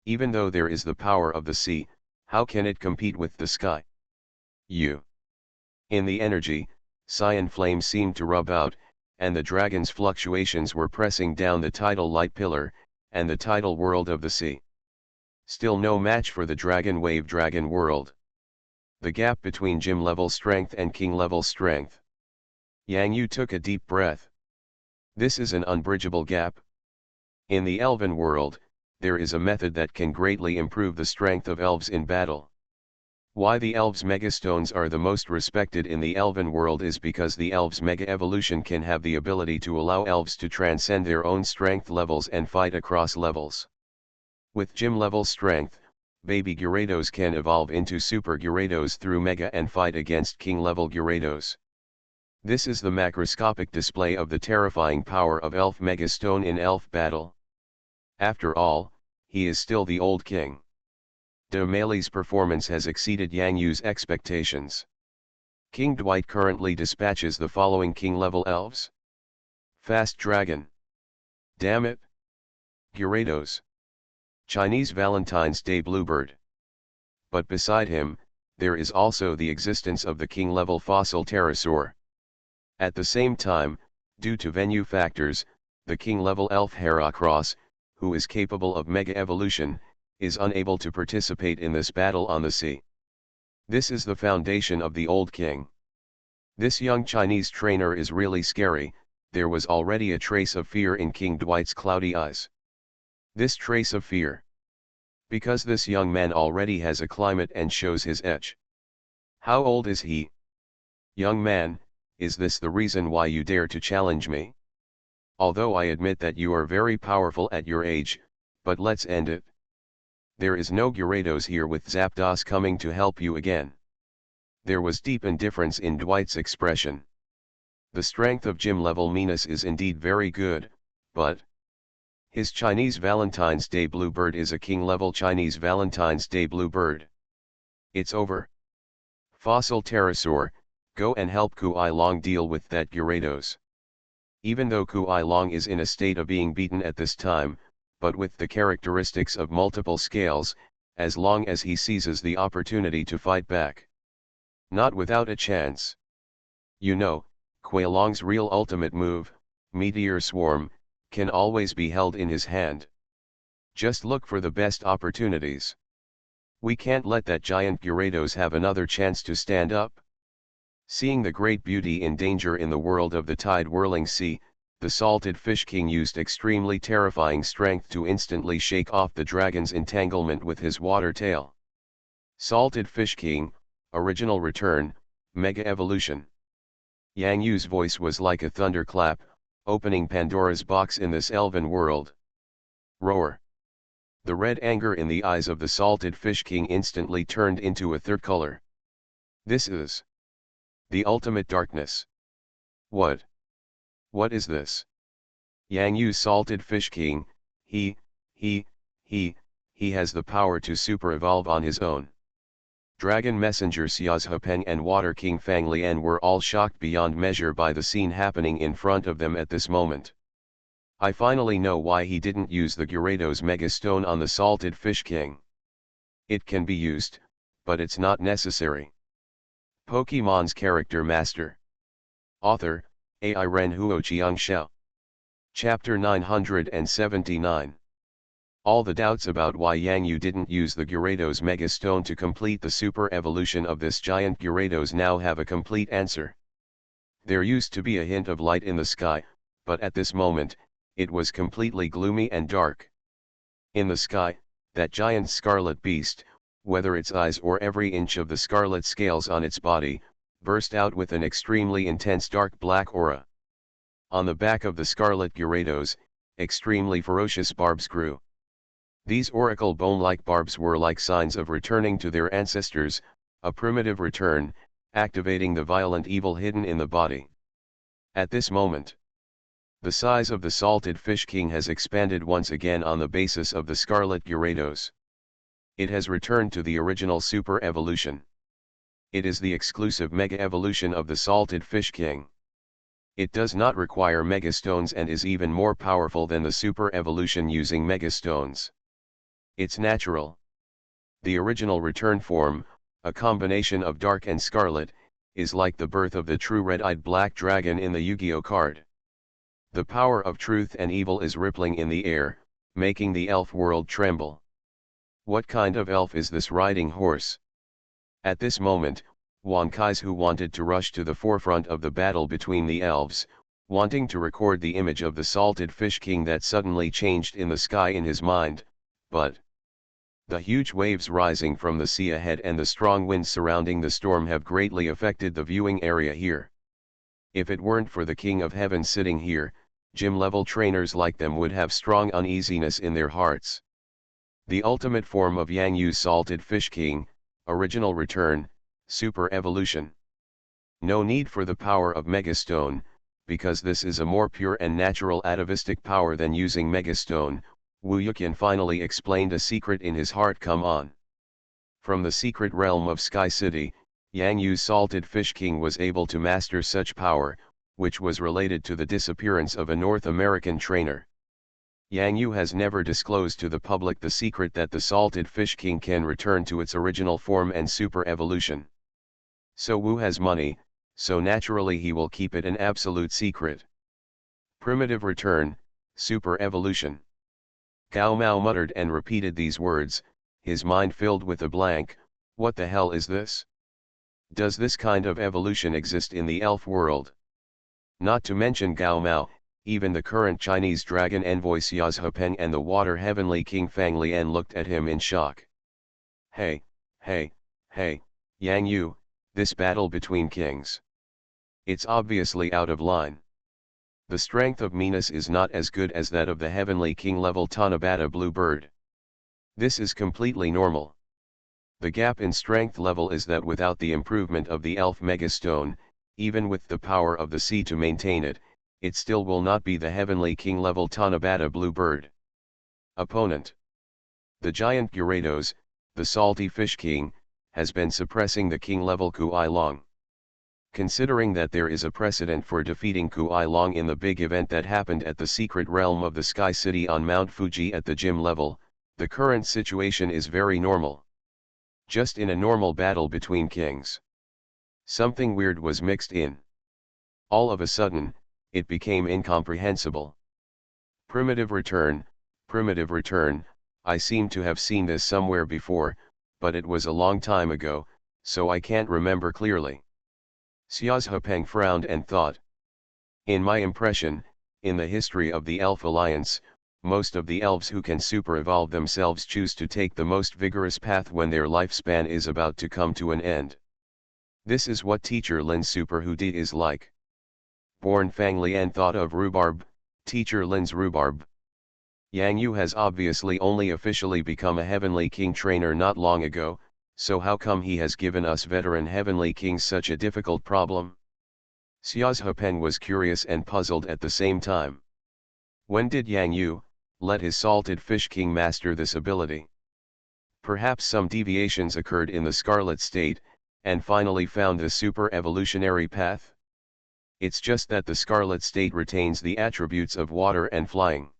Even though there is the power of the sea, how can it compete with the sky? In the energy, cyan flame seemed to rub out, and the dragon's fluctuations were pressing down the tidal light pillar, and the tidal world of the sea. Still no match for the dragon wave dragon world. The gap between gym level strength and king level strength. Yang Yu took a deep breath. This is an unbridgeable gap. In the elven world, there is a method that can greatly improve the strength of elves in battle. Why the elves' megastones are the most respected in the elven world is because the elves' mega-evolution can have the ability to allow elves to transcend their own strength levels and fight across levels. With gym-level strength, baby Gyarados can evolve into super Gyarados through Mega and fight against king-level Gyarados. This is the macroscopic display of the terrifying power of Elf Megastone in Elf battle. After all, he is still the old king. Male's performance has exceeded Yang Yu's expectations. King Dwight currently dispatches the following king-level elves. Fast Dragon. Damn it. Gyarados. Chinese Valentine's Day Bluebird. But beside him, there is also the existence of the king-level fossil pterosaur. At the same time, due to venue factors, the king-level elf Heracross, who is capable of mega-evolution, is unable to participate in this battle on the sea. This is the foundation of the old king. This young Chinese trainer is really scary. There was already a trace of fear in King Dwight's cloudy eyes. This trace of fear. Because this young man already has a climate and shows his edge. How old is he? Young man, is this the reason why you dare to challenge me? Although I admit that you are very powerful at your age, but let's end it. There is no Gyarados here with Zapdos coming to help you again. There was deep indifference in Dwight's expression. The strength of gym level Venus is indeed very good, but his Chinese Valentine's Day Bluebird is a king-level Chinese Valentine's Day Bluebird. It's over. Fossil Pterosaur, go and help Kuai Long deal with that Gyarados. Even though Kuai Long is in a state of being beaten at this time, but with the characteristics of multiple scales, as long as he seizes the opportunity to fight back. Not without a chance. You know, Kuai Long's real ultimate move, Meteor Swarm, can always be held in his hand. Just look for the best opportunities. We can't let that giant Gyarados have another chance to stand up. Seeing the great beauty in danger in the world of the tide-whirling sea, the Salted Fish King used extremely terrifying strength to instantly shake off the dragon's entanglement with his water tail. Salted Fish King, original return, Mega Evolution. Yang Yu's voice was like a thunderclap, opening Pandora's box in this elven world. Roar. The red anger in the eyes of the Salted Fish King instantly turned into a third color. This is the ultimate darkness. What? What is this? Yang Yu's Salted Fish King, he has the power to super evolve on his own. Dragon Messenger Xiaz Hepeng and Water King Fang Lian were all shocked beyond measure by the scene happening in front of them at this moment. I finally know why he didn't use the Gyarados Megastone on the Salted Fish King. It can be used, but it's not necessary. Pokémon's Character Master. Author, AI Ren Huo Chiang Xiao. Chapter 979. All the doubts about why Yang Yu didn't use the Gyarados Megastone to complete the super evolution of this giant Gyarados now have a complete answer. There used to be a hint of light in the sky, but at this moment, it was completely gloomy and dark. In the sky, that giant scarlet beast, whether its eyes or every inch of the scarlet scales on its body, burst out with an extremely intense dark black aura. On the back of the scarlet Gyarados, extremely ferocious barbs grew. These oracle bone-like barbs were like signs of returning to their ancestors, a primitive return, activating the violent evil hidden in the body. At this moment, the size of the Salted Fish King has expanded once again on the basis of the Scarlet Gyarados. It has returned to the original super evolution. It is the exclusive mega evolution of the Salted Fish King. It does not require megastones and is even more powerful than the super evolution using megastones. It's natural. The original return form, a combination of dark and scarlet, is like the birth of the true red-eyed black dragon in the Yu-Gi-Oh card. The power of truth and evil is rippling in the air, making the elf world tremble. What kind of elf is this riding horse? At this moment, Wan Kai's who wanted to rush to the forefront of the battle between the elves, wanting to record the image of the salted fish king that suddenly changed in the sky in his mind, but the huge waves rising from the sea ahead and the strong winds surrounding the storm have greatly affected the viewing area here. If it weren't for the King of Heaven sitting here, gym-level trainers like them would have strong uneasiness in their hearts. The ultimate form of Yang Yu's salted fish king, original return, super evolution. No need for the power of Megastone, because this is a more pure and natural atavistic power than using Megastone. Wu Yuqian finally explained a secret in his heart. Come on. From the secret realm of Sky City, Yang Yu's salted fish king was able to master such power, which was related to the disappearance of a North American trainer. Yang Yu has never disclosed to the public the secret that the salted fish king can return to its original form and super evolution. So Wu has money, so naturally he will keep it an absolute secret. Primitive return, super evolution. Gao Mao muttered and repeated these words, his mind filled with a blank. What the hell is this? Does this kind of evolution exist in the elf world? Not to mention Gao Mao, even the current Chinese dragon envoy Xiaz Hepeng and the water heavenly king Fang Lian looked at him in shock. Hey, Yang Yu, this battle between kings. It's obviously out of line. The strength of Minas is not as good as that of the heavenly king level Tanabata blue bird. This is completely normal. The gap in strength level is that without the improvement of the elf megastone, even with the power of the sea to maintain it, it still will not be the heavenly king level Tanabata blue bird. Opponent. The giant Gyarados, the salty fish king, has been suppressing the king level Kuai Long. Considering that there is a precedent for defeating Kuai Long in the big event that happened at the secret realm of the Sky City on Mount Fuji at the gym level, the current situation is very normal. Just in a normal battle between kings. Something weird was mixed in. All of a sudden, it became incomprehensible. Primitive return, I seem to have seen this somewhere before, but it was a long time ago, so I can't remember clearly. Xiaz Hepeng frowned and thought. In my impression, in the history of the Elf Alliance, most of the elves who can super evolve themselves choose to take the most vigorous path when their lifespan is about to come to an end. This is what Teacher Lin's super hoodie is like. Born Fang Lian thought of rhubarb, Teacher Lin's rhubarb. Yang Yu has obviously only officially become a Heavenly King trainer not long ago, so how come he has given us veteran Heavenly Kings such a difficult problem? Xiaz Hepeng was curious and puzzled at the same time. When did Yang Yu let his salted fish king master this ability? Perhaps some deviations occurred in the Scarlet State, and finally found the super evolutionary path? It's just that the Scarlet State retains the attributes of water and flying.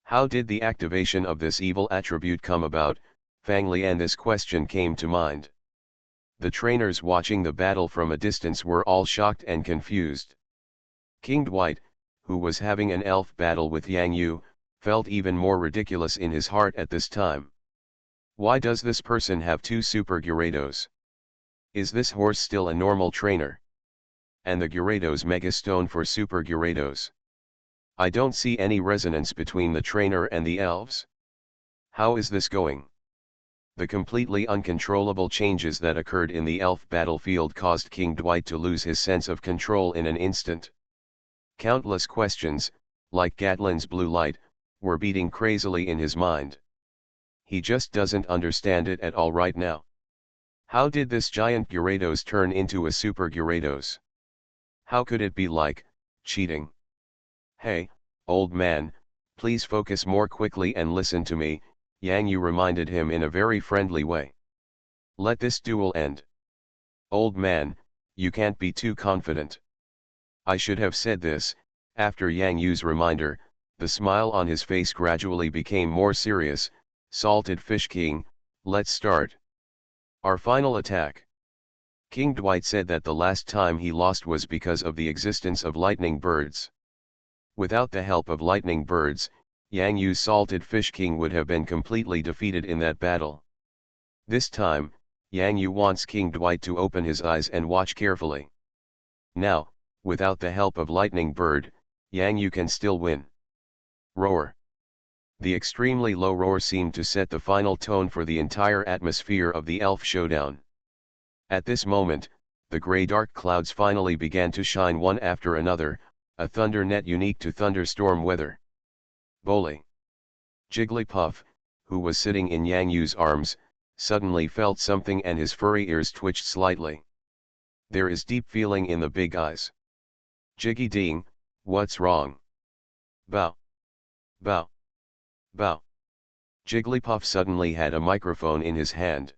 How did the activation of this evil attribute come about? Fang Lian, this question came to mind. The trainers watching the battle from a distance were all shocked and confused. King Dwight, who was having an elf battle with Yang Yu, felt even more ridiculous in his heart at this time. Why does this person have two super Gyarados? Is this horse still a normal trainer? And the Gyarados Megastone for super Gyarados? I don't see any resonance between the trainer and the elves. How is this going? The completely uncontrollable changes that occurred in the elf battlefield caused King Dwight to lose his sense of control in an instant. Countless questions, like Gatlin's blue light, were beating crazily in his mind. He just doesn't understand it at all right now. How did this giant Gyarados turn into a super Gyarados? How could it be like cheating? Hey, old man, please focus more quickly and listen to me, Yang Yu reminded him in a very friendly way. Let this duel end. Old man, you can't be too confident. I should have said this. After Yang Yu's reminder, the smile on his face gradually became more serious. Salted Fish King, let's start. Our final attack. King Dwight said that the last time he lost was because of the existence of lightning birds. Without the help of lightning birds, Yang Yu's Salted Fish King would have been completely defeated in that battle. This time, Yang Yu wants King Dwight to open his eyes and watch carefully. Now, without the help of lightning bird, Yang Yu can still win. Roar. The extremely low roar seemed to set the final tone for the entire atmosphere of the elf showdown. At this moment, the grey dark clouds finally began to shine one after another, a thunder net unique to thunderstorm weather. Bowley. Jigglypuff, who was sitting in Yang Yu's arms, suddenly felt something and his furry ears twitched slightly. There is deep feeling in the big eyes. Jiggy ding, what's wrong? Bow. Bow. Bow. Jigglypuff suddenly had a microphone in his hand.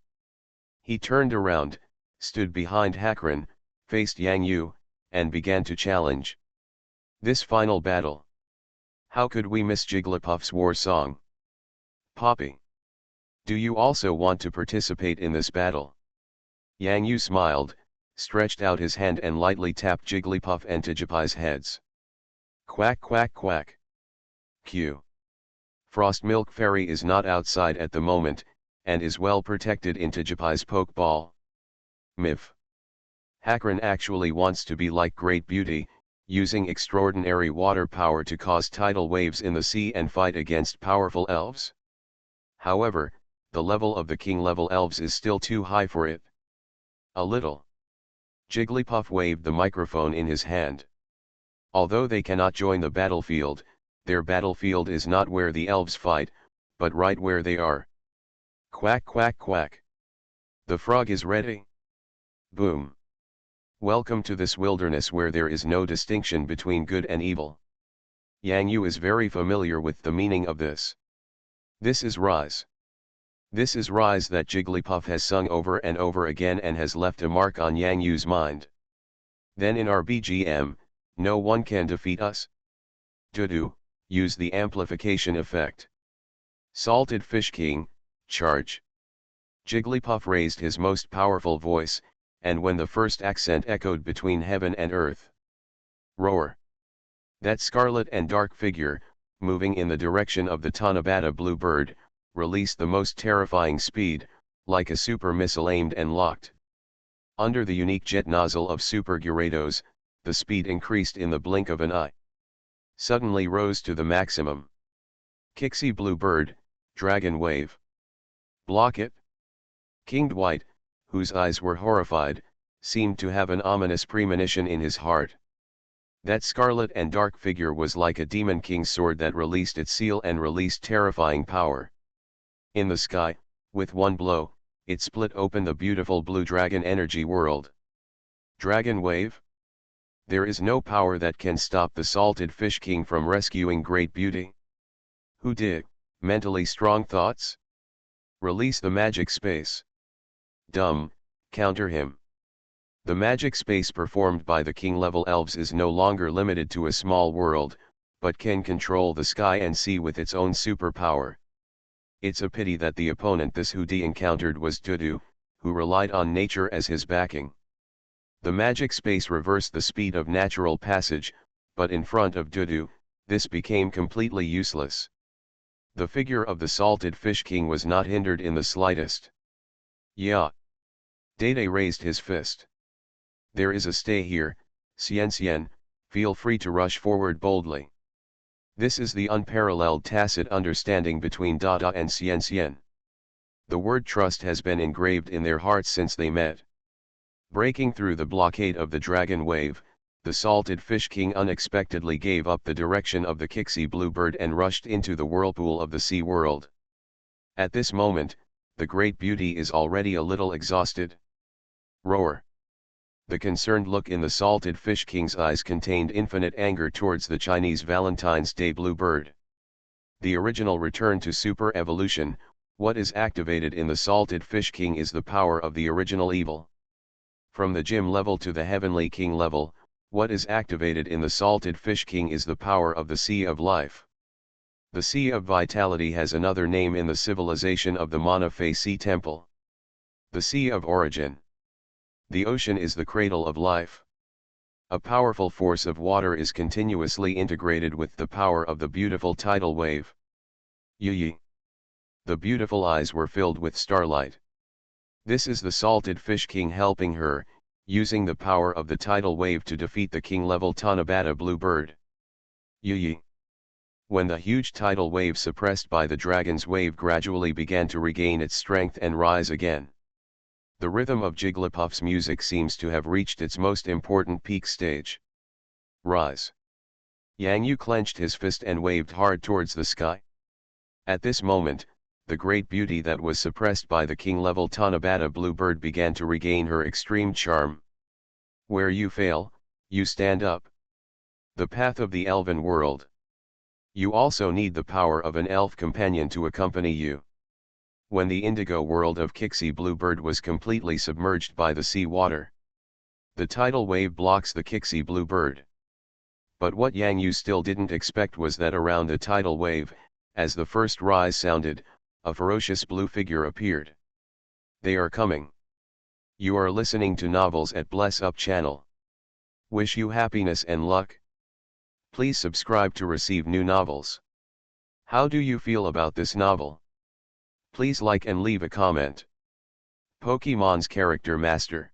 He turned around, stood behind Hakron, faced Yang Yu, and began to challenge. This final battle. How could we miss Jigglypuff's war song? Poppy. Do you also want to participate in this battle? Yang Yu smiled, stretched out his hand and lightly tapped Jigglypuff and Tigepi's heads. Quack quack quack. Q. Frost Milk Fairy is not outside at the moment, and is well protected in Tigepi's pokeball. Miff. Hakron actually wants to be like Great Beauty, using extraordinary water power to cause tidal waves in the sea and fight against powerful elves. However, the level of the king-level elves is still too high for it. A little. Jigglypuff waved the microphone in his hand. Although they cannot join the battlefield, their battlefield is not where the elves fight, but right where they are. Quack quack quack. The frog is ready. Boom. Welcome to this wilderness where there is no distinction between good and evil. Yang Yu is very familiar with the meaning of this. This is Rise. This is Rise that Jigglypuff has sung over and over again and has left a mark on Yang Yu's mind. Then in our BGM, no one can defeat us. Dudu, use the amplification effect. Salted Fish King, charge. Jigglypuff raised his most powerful voice, and when the first accent echoed between heaven and earth. Roar. That scarlet and dark figure, moving in the direction of the Tanabata bluebird, released the most terrifying speed, like a super missile aimed and locked. Under the unique jet nozzle of Super Gyarados, the speed increased in the blink of an eye. Suddenly rose to the maximum. Kixie Bluebird, Dragon Wave. Block it. King Dwight, whose eyes were horrified, seemed to have an ominous premonition in his heart. That scarlet and dark figure was like a demon king's sword that released its seal and released terrifying power. In the sky, with one blow, it split open the beautiful blue dragon energy world. Dragon Wave? There is no power that can stop the Salted Fish King from rescuing Great Beauty. Who did? Mentally strong thoughts? Release the magic space. Dumb, counter him. The magic space performed by the king-level elves is no longer limited to a small world, but can control the sky and sea with its own superpower. It's a pity that the opponent this Hoodie encountered was Dudu, who relied on nature as his backing. The magic space reversed the speed of natural passage, but in front of Dudu, this became completely useless. The figure of the Salted Fish King was not hindered in the slightest. Yeah. Dede raised his fist. There is a stay here, Xian, feel free to rush forward boldly. This is the unparalleled tacit understanding between Dada and Xian. The word trust has been engraved in their hearts since they met. Breaking through the blockade of the Dragon Wave, the Salted Fish King unexpectedly gave up the direction of the Kixie Bluebird and rushed into the whirlpool of the sea world. At this moment, the Great Beauty is already a little exhausted. Roar. The concerned look in the Salted Fish King's eyes contained infinite anger towards the Chinese Valentine's Day bluebird. The original return to super evolution, what is activated in the Salted Fish King is the power of the original evil. From the gym level to the Heavenly King level, what is activated in the Salted Fish King is the power of the Sea of Life. The Sea of Vitality has another name in the civilization of the Mana Fe Sea Temple. The Sea of Origin. The ocean is the cradle of life. A powerful force of water is continuously integrated with the power of the beautiful tidal wave. Yi. The beautiful eyes were filled with starlight. This is the salted fish king helping her, using the power of the tidal wave to defeat the king-level Tanabata bluebird. Yi. When the huge tidal wave suppressed by the dragon's wave gradually began to regain its strength and rise again. The rhythm of Jigglypuff's music seems to have reached its most important peak stage. Rise. Yang Yu clenched his fist and waved hard towards the sky. At this moment, the great beauty that was suppressed by the king-level Tanabata bluebird began to regain her extreme charm. Where you fail, you stand up. The path of the elven world. You also need the power of an elf companion to accompany you. When the indigo world of Kixie Bluebird was completely submerged by the sea water, the tidal wave blocks the Kixie Bluebird. But what Yang Yu still didn't expect was that around the tidal wave, as the first rise sounded, a ferocious blue figure appeared. They are coming. You are listening to Novels at Bless Up channel. Wish you happiness and luck. Please subscribe to receive new novels. How do you feel about this novel? Please like and leave a comment. Pokemon's Character Master.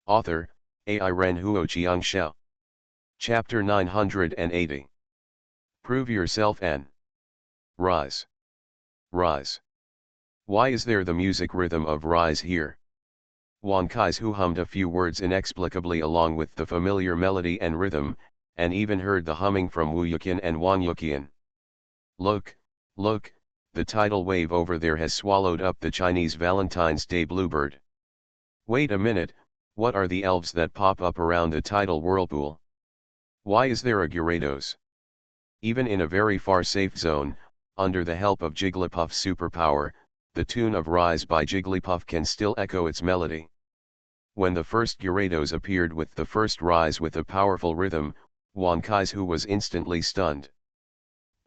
Author, Ai Ren Huo Shao. Chapter 980. Prove yourself and rise. Rise. Why is there the music rhythm of rise here? Wan Kaizu hummed a few words inexplicably along with the familiar melody and rhythm, and even heard the humming from Wu Yuqian and Wan Yuqian. Look, look, the tidal wave over there has swallowed up the Chinese Valentine's Day bluebird. Wait a minute, what are the elves that pop up around the tidal whirlpool? Why is there a Gyarados? Even in a very far safe zone, under the help of Jigglypuff's superpower, the tune of Rise by Jigglypuff can still echo its melody. When the first Gyarados appeared with the first rise with a powerful rhythm, Wan Kaizu was instantly stunned.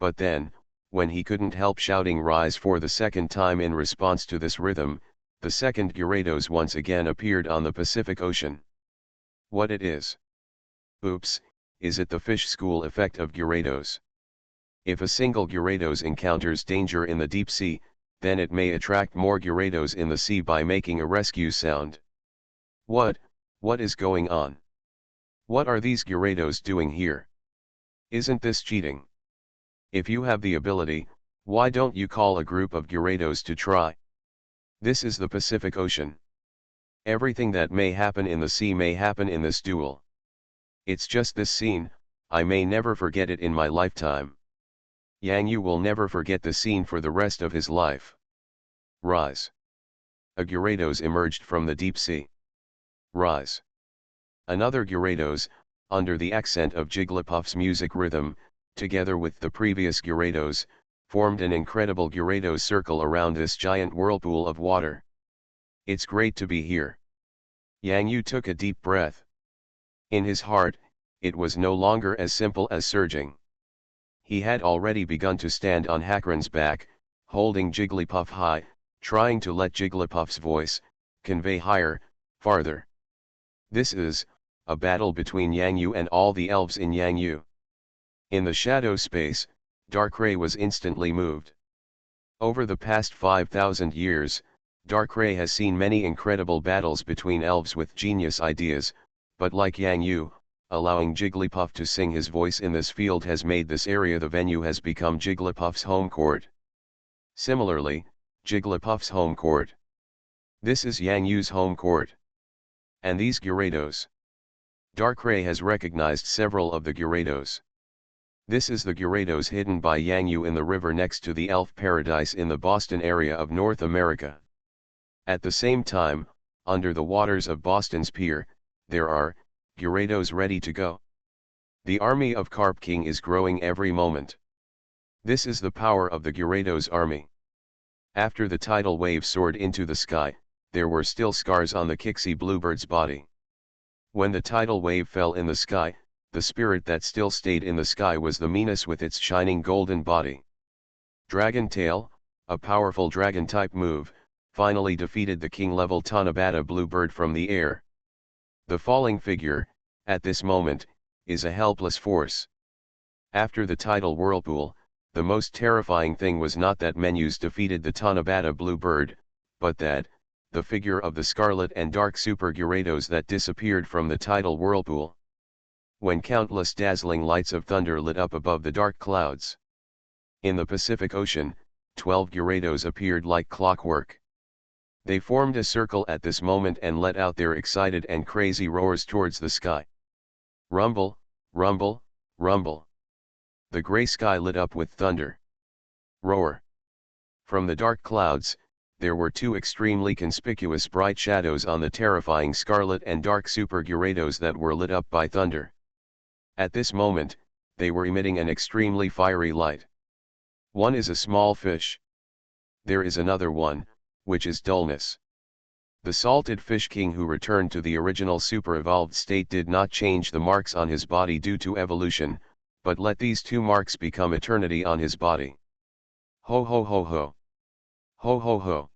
But then, when he couldn't help shouting Rise for the second time in response to this rhythm, the second Gyarados once again appeared on the Pacific Ocean. What it is? Oops, is it the fish school effect of Gyarados? If a single Gyarados encounters danger in the deep sea, then it may attract more Gyarados in the sea by making a rescue sound. What is going on? What are these Gyarados doing here? Isn't this cheating? If you have the ability, why don't you call a group of Gyarados to try? This is the Pacific Ocean. Everything that may happen in the sea may happen in this duel. It's just this scene, I may never forget it in my lifetime. Yang Yu will never forget the scene for the rest of his life. Rise. A Gyarados emerged from the deep sea. Rise. Another Gyarados, under the accent of Jigglypuff's music rhythm, together with the previous Gyarados, formed an incredible Gyarados circle around this giant whirlpool of water. It's great to be here. Yang Yu took a deep breath. In his heart, it was no longer as simple as surging. He had already begun to stand on Hakran's back, holding Jigglypuff high, trying to let Jigglypuff's voice convey higher, farther. This is a battle between Yang Yu and all the elves in Yang Yu. In the shadow space, Darkrai was instantly moved. Over the past 5,000 years, Darkrai has seen many incredible battles between elves with genius ideas, but like Yang Yu, allowing Jigglypuff to sing his voice in this field has made this area the venue has become Jigglypuff's home court. Similarly, Jigglypuff's home court. This is Yang Yu's home court. And these Gyarados. Darkrai has recognized several of the Gyarados. This is the Gyarados hidden by Yang Yu in the river next to the Elf Paradise in the Boston area of North America. At the same time, under the waters of Boston's pier, there are Gyarados ready to go. The army of Carp King is growing every moment. This is the power of the Gyarados army. After the tidal wave soared into the sky, there were still scars on the Kixie Bluebird's body. When the tidal wave fell in the sky, the spirit that still stayed in the sky was the Venus with its shining golden body. Dragon Tail, a powerful dragon-type move, finally defeated the king-level Tanabata Bluebird from the air. The falling figure, at this moment, is a helpless force. After the tidal whirlpool, the most terrifying thing was not that Menus defeated the Tanabata Blue Bird, but that, the figure of the scarlet and dark Super Gyarados that disappeared from the tidal whirlpool. When countless dazzling lights of thunder lit up above the dark clouds. In the Pacific Ocean, 12 Gyarados appeared like clockwork. They formed a circle at this moment and let out their excited and crazy roars towards the sky. Rumble, rumble, rumble. The gray sky lit up with thunder. Roar. From the dark clouds, there were two extremely conspicuous bright shadows on the terrifying scarlet and dark Super Gyarados that were lit up by thunder. At this moment, they were emitting an extremely fiery light. One is a small fish. There is another one, which is dullness. The salted fish king who returned to the original super evolved state did not change the marks on his body due to evolution, but let these two marks become eternity on his body. Ho ho ho ho. Ho ho ho.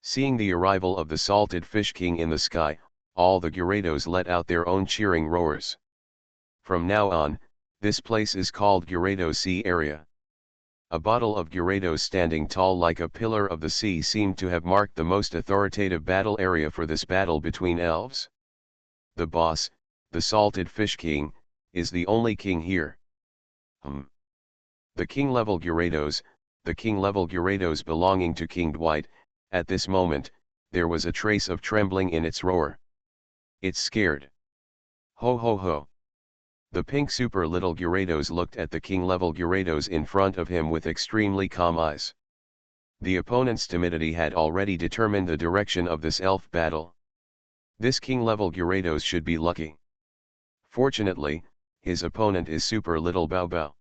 Seeing the arrival of the salted fish king in the sky, all the Gyarados let out their own cheering roars. From now on, this place is called Gyarado Sea Area. A bottle of Gyarados standing tall like a pillar of the sea seemed to have marked the most authoritative battle area for this battle between elves. The boss, the salted fish king, is the only king here. The king-level Gyarados, the king-level Gyarados belonging to King Dwight, at this moment, there was a trace of trembling in its roar. It's scared. Ho ho ho. The pink super little Gyarados looked at the king-level Gyarados in front of him with extremely calm eyes. The opponent's timidity had already determined the direction of this elf battle. This king-level Gyarados should be lucky. Fortunately, his opponent is super little Bow Bow.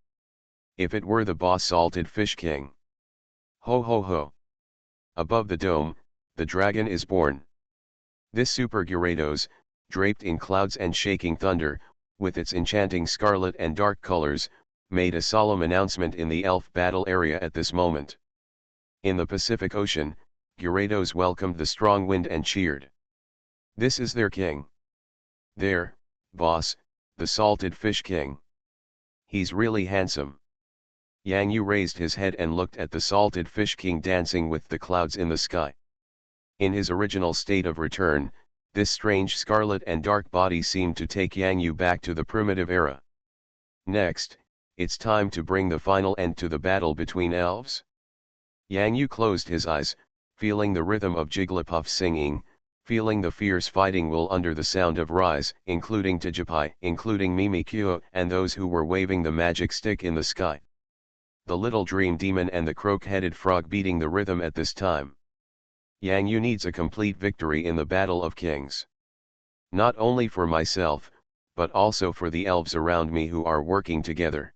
If it were the boss salted fish king. Ho ho ho. Above the dome, the dragon is born. This super Gyarados, draped in clouds and shaking thunder, with its enchanting scarlet and dark colors, made a solemn announcement in the elf battle area at this moment. In the Pacific Ocean, Gyarados welcomed the strong wind and cheered. This is their king. There, boss, the salted fish king. He's really handsome. Yang Yu raised his head and looked at the salted fish king dancing with the clouds in the sky. In his original state of return, this strange scarlet and dark body seemed to take Yang Yu back to the primitive era. Next, it's time to bring the final end to the battle between elves. Yang Yu closed his eyes, feeling the rhythm of Jigglypuff singing, feeling the fierce fighting will under the sound of Rise, including Tijipai, including Mimikyu, and those who were waving the magic stick in the sky. The little dream demon and the croak-headed frog beating the rhythm at this time. Yang Yu needs a complete victory in the Battle of Kings. Not only for myself, but also for the elves around me who are working together.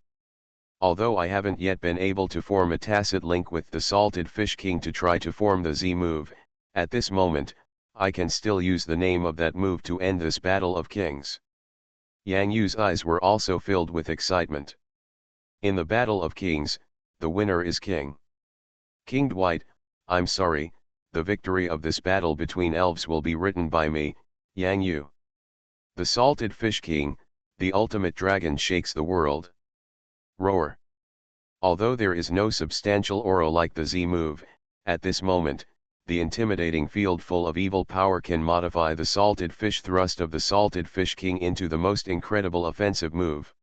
Although I haven't yet been able to form a tacit link with the Salted Fish King to try to form the Z move, at this moment, I can still use the name of that move to end this Battle of Kings. Yang Yu's eyes were also filled with excitement. In the Battle of Kings, the winner is King. King Dwight, I'm sorry, the victory of this battle between elves will be written by me, Yang Yu. The Salted Fish King, the ultimate dragon shakes the world. Roar. Although there is no substantial aura like the Z move, at this moment, the intimidating field full of evil power can modify the Salted Fish thrust of the Salted Fish King into the most incredible offensive move.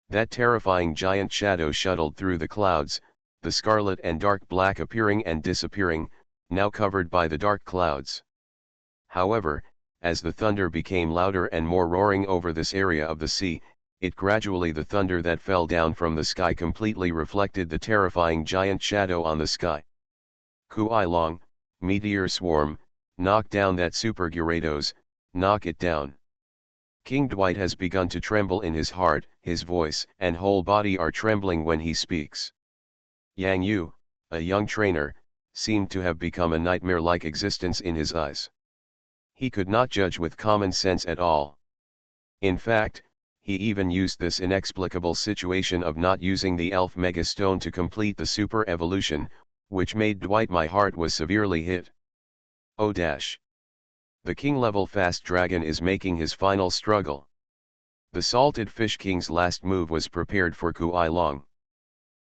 That terrifying giant shadow shuttled through the clouds, the scarlet and dark black appearing and disappearing, now covered by the dark clouds. However, as the thunder became louder and more roaring over this area of the sea, it gradually the thunder that fell down from the sky completely reflected the terrifying giant shadow on the sky. Kuai Long, Meteor Swarm, knock down that Super Gyarados, knock it down. King Dwight has begun to tremble in his heart, his voice and whole body are trembling when he speaks. Yang Yu, a young trainer, seemed to have become a nightmare-like existence in his eyes. He could not judge with common sense at all. In fact, he even used this inexplicable situation of not using the Elf Mega Stone to complete the super evolution, which made Dwight my heart was severely hit. Oh dash. The king-level fast dragon is making his final struggle. The Salted Fish King's last move was prepared for Kuai Long.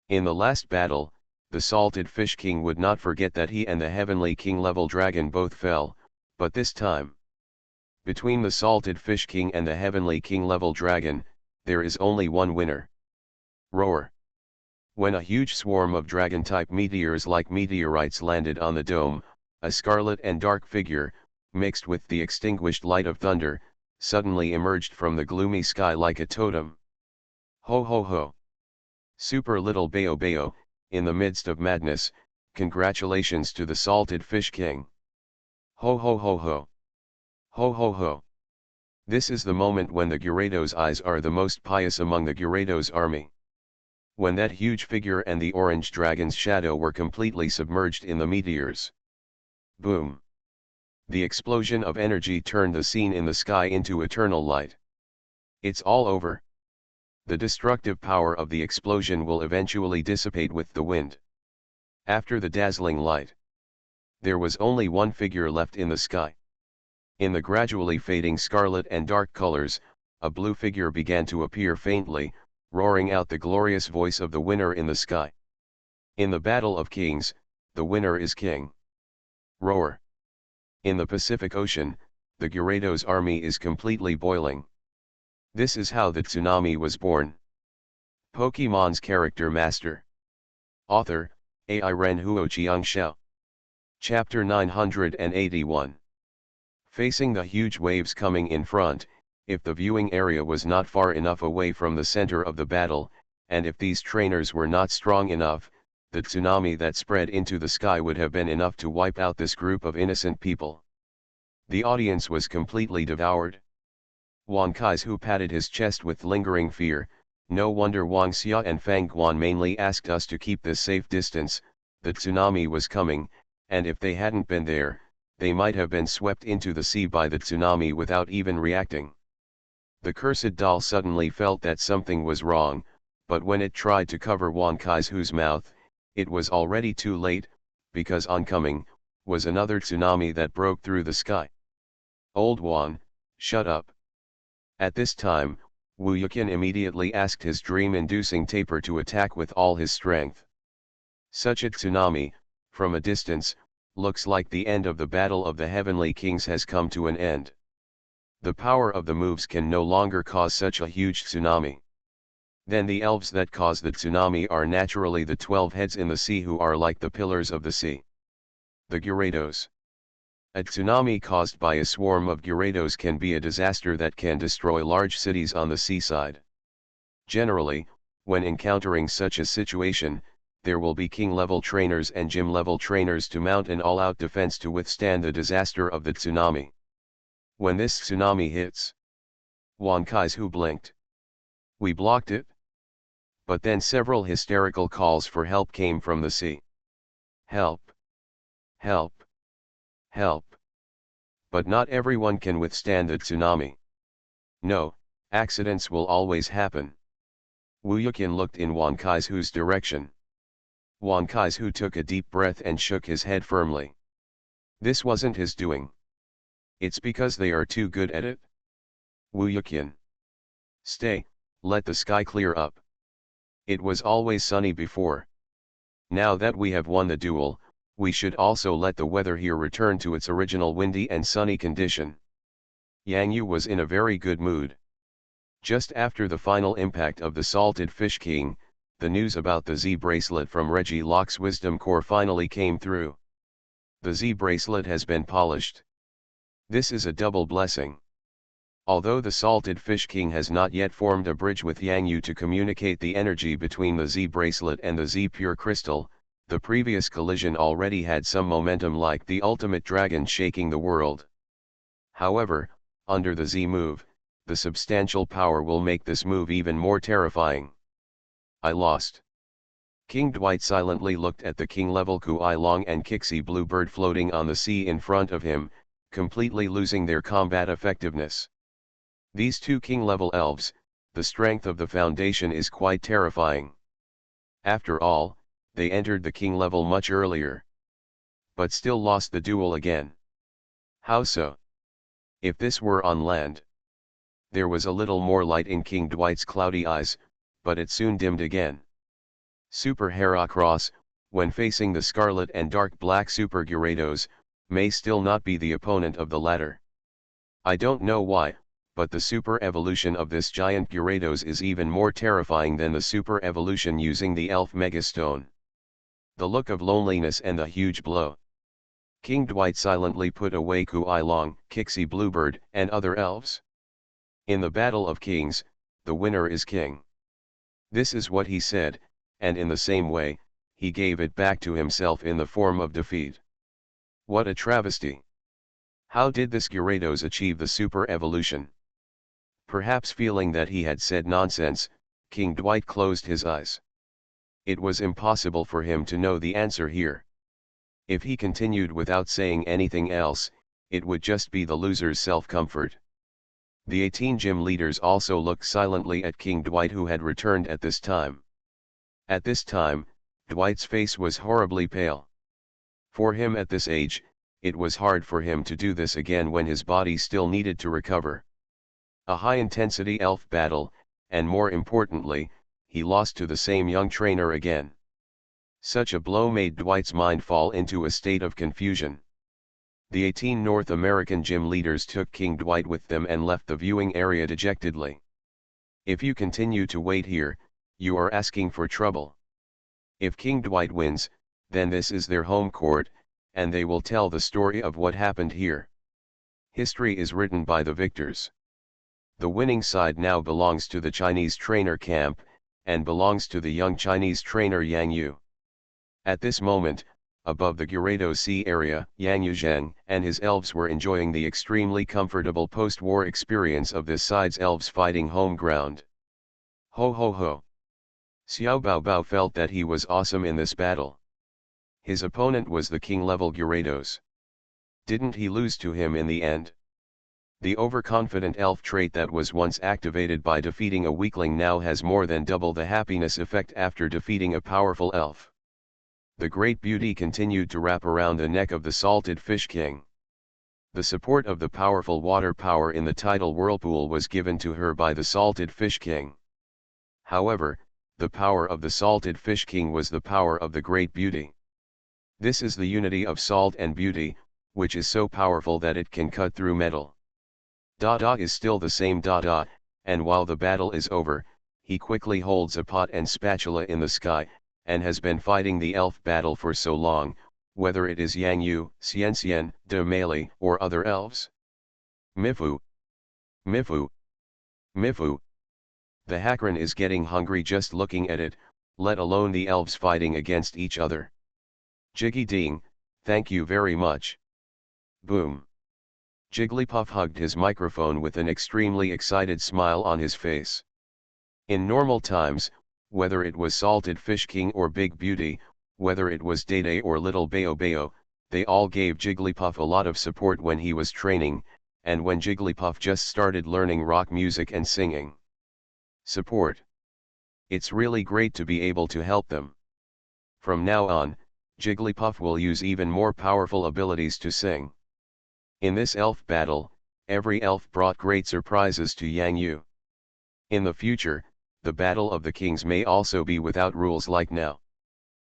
In the last battle, the Salted Fish King would not forget that he and the Heavenly King-level dragon both fell, but this time, between the Salted Fish King and the Heavenly King-level dragon, there is only one winner. Roar. When a huge swarm of dragon-type meteors like meteorites landed on the dome, a scarlet and dark figure, mixed with the extinguished light of thunder, suddenly emerged from the gloomy sky like a totem. Ho ho ho! Super Little Bayo Bayo, in the midst of madness, congratulations to the Salted Fish King. Ho ho ho ho! Ho ho ho! This is the moment when the Gyarados' eyes are the most pious among the Gyarados' army. When that huge figure and the orange dragon's shadow were completely submerged in the meteors. Boom! The explosion of energy turned the scene in the sky into eternal light. It's all over. The destructive power of the explosion will eventually dissipate with the wind. After the dazzling light, there was only one figure left in the sky. In the gradually fading scarlet and dark colors, a blue figure began to appear faintly, roaring out the glorious voice of the winner in the sky. In the Battle of Kings, the winner is King. Roar. In the Pacific Ocean, the Gyarados' army is completely boiling. This is how the tsunami was born. Pokémon's Character Master. Author, AI Ren Huo Xiangxiao. Chapter 981. Facing the huge waves coming in front, if the viewing area was not far enough away from the center of the battle, and if these trainers were not strong enough, the tsunami that spread into the sky would have been enough to wipe out this group of innocent people. The audience was completely devoured. Wang Kaizu patted his chest with lingering fear. No wonder Wang Xia and Fang Guan mainly asked us to keep this safe distance. The tsunami was coming, and if they hadn't been there, they might have been swept into the sea by the tsunami without even reacting. The cursed doll suddenly felt that something was wrong, but when it tried to cover Wang Kaizu's mouth, it was already too late, because oncoming was another tsunami that broke through the sky. Old Wang, shut up. At this time, Wu Yuqian immediately asked his dream-inducing taper to attack with all his strength. Such a tsunami, from a distance, looks like the end of the battle of the Heavenly Kings has come to an end. The power of the moves can no longer cause such a huge tsunami. Then the elves that cause the tsunami are naturally the 12 heads in the sea who are like the pillars of the sea. The Gyarados. A tsunami caused by a swarm of Gyarados can be a disaster that can destroy large cities on the seaside. Generally, when encountering such a situation, there will be king-level trainers and gym-level trainers to mount an all-out defense to withstand the disaster of the tsunami. When this tsunami hits, Wang Kaizu blinked. We blocked it. But then several hysterical calls for help came from the sea. Help! Help! Help! But not everyone can withstand the tsunami. No, accidents will always happen. Wu Yuqian looked in Wang Kaizu's direction. Wang Kaizu took a deep breath and shook his head firmly. This wasn't his doing. It's because they are too good at it. Wu Yuqian. Stay, let the sky clear up. It was always sunny before. Now that we have won the duel, we should also let the weather here return to its original windy and sunny condition. Yang Yu was in a very good mood. Just after the final impact of the Salted Fish King, the news about the Z bracelet from Reggie Locke's Wisdom Core finally came through. The Z bracelet has been polished. This is a double blessing. Although the Salted Fish King has not yet formed a bridge with Yang Yu to communicate the energy between the Z bracelet and the Z pure crystal, the previous collision already had some momentum like the ultimate dragon shaking the world. However, under the Z move, the substantial power will make this move even more terrifying. I lost. King Dwight silently looked at the king-level Kuai Long and Kixie Bluebird floating on the sea in front of him, completely losing their combat effectiveness. These two king-level elves, the strength of the foundation is quite terrifying. After all, they entered the king level much earlier. But still lost the duel again. How so? If this were on land. There was a little more light in King Dwight's cloudy eyes, but it soon dimmed again. Super Heracross, when facing the scarlet and dark black Super Gyarados, may still not be the opponent of the latter. I don't know why, but the super evolution of this giant Gyarados is even more terrifying than the super evolution using the Elf Megastone. The look of loneliness and the huge blow. King Dwight silently put away Kuailong, Kixie Bluebird, and other elves. In the Battle of Kings, the winner is king. This is what he said, and in the same way, he gave it back to himself in the form of defeat. What a travesty! How did this Gyarados achieve the super evolution? Perhaps feeling that he had said nonsense, King Dwight closed his eyes. It was impossible for him to know the answer here. If he continued without saying anything else, it would just be the loser's self-comfort. The 18 gym leaders also looked silently at King Dwight, who had returned at this time. At this time, Dwight's face was horribly pale. For him at this age, it was hard for him to do this again when his body still needed to recover. A high-intensity elf battle, and more importantly, he lost to the same young trainer again. Such a blow made Dwight's mind fall into a state of confusion. The 18 North American gym leaders took King Dwight with them and left the viewing area dejectedly. If you continue to wait here, you are asking for trouble. If King Dwight wins, then this is their home court, and they will tell the story of what happened here. History is written by the victors. The winning side now belongs to the Chinese trainer camp, and belongs to the young Chinese trainer Yang Yu. At this moment, above the Gyarados Sea area, Yang Yuzheng and his elves were enjoying the extremely comfortable post-war experience of this side's elves fighting home ground. Ho ho ho! Xiao Baobao felt that he was awesome in this battle. His opponent was the king-level Gyarados. Didn't he lose to him in the end? The overconfident elf trait that was once activated by defeating a weakling now has more than double the happiness effect after defeating a powerful elf. The great beauty continued to wrap around the neck of the Salted Fish King. The support of the powerful water power in the tidal whirlpool was given to her by the Salted Fish King. However, the power of the Salted Fish King was the power of the great beauty. This is the unity of salt and beauty, which is so powerful that it can cut through metal. Dada is still the same Dada, and while the battle is over, he quickly holds a pot and spatula in the sky, and has been fighting the elf battle for so long, whether it is Yang Yu, Xianxian, De Meili, or other elves. Mifu! Mifu! Mifu! The Hakron is getting hungry just looking at it, let alone the elves fighting against each other. Jiggy ding, thank you very much. Boom! Jigglypuff hugged his microphone with an extremely excited smile on his face. In normal times, whether it was Salted Fish King or Big Beauty, whether it was Dede or Little Bayo Bayo, they all gave Jigglypuff a lot of support when he was training, and when Jigglypuff just started learning rock music and singing. Support. It's really great to be able to help them. From now on, Jigglypuff will use even more powerful abilities to sing. In this elf battle, every elf brought great surprises to Yang Yu. In the future, the Battle of the Kings may also be without rules like now.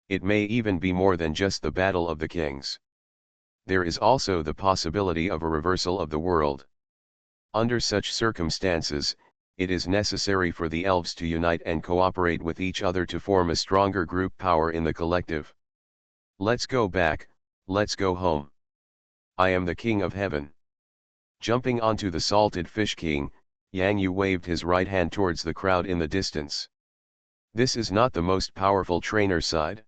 It may even be more than just the Battle of the Kings. There is also the possibility of a reversal of the world. Under such circumstances, it is necessary for the elves to unite and cooperate with each other to form a stronger group power in the collective. Let's go back, let's go home. I am the King of Heaven. Jumping onto the Salted Fish King, Yang Yu waved his right hand towards the crowd in the distance. This is not the most powerful trainer side.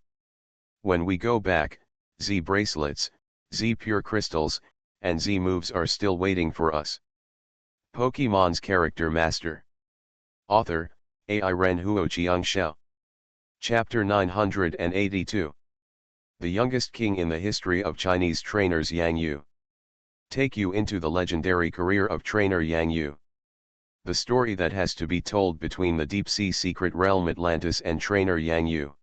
When we go back, Z bracelets, Z pure crystals, and Z moves are still waiting for us. Pokemon's Character Master. Author, AI Ren Huoqiang Xiao. Chapter 982. The youngest king in the history of Chinese trainers Yang Yu. Take you into the legendary career of trainer Yang Yu. The story that has to be told between the deep-sea secret realm Atlantis and trainer Yang Yu.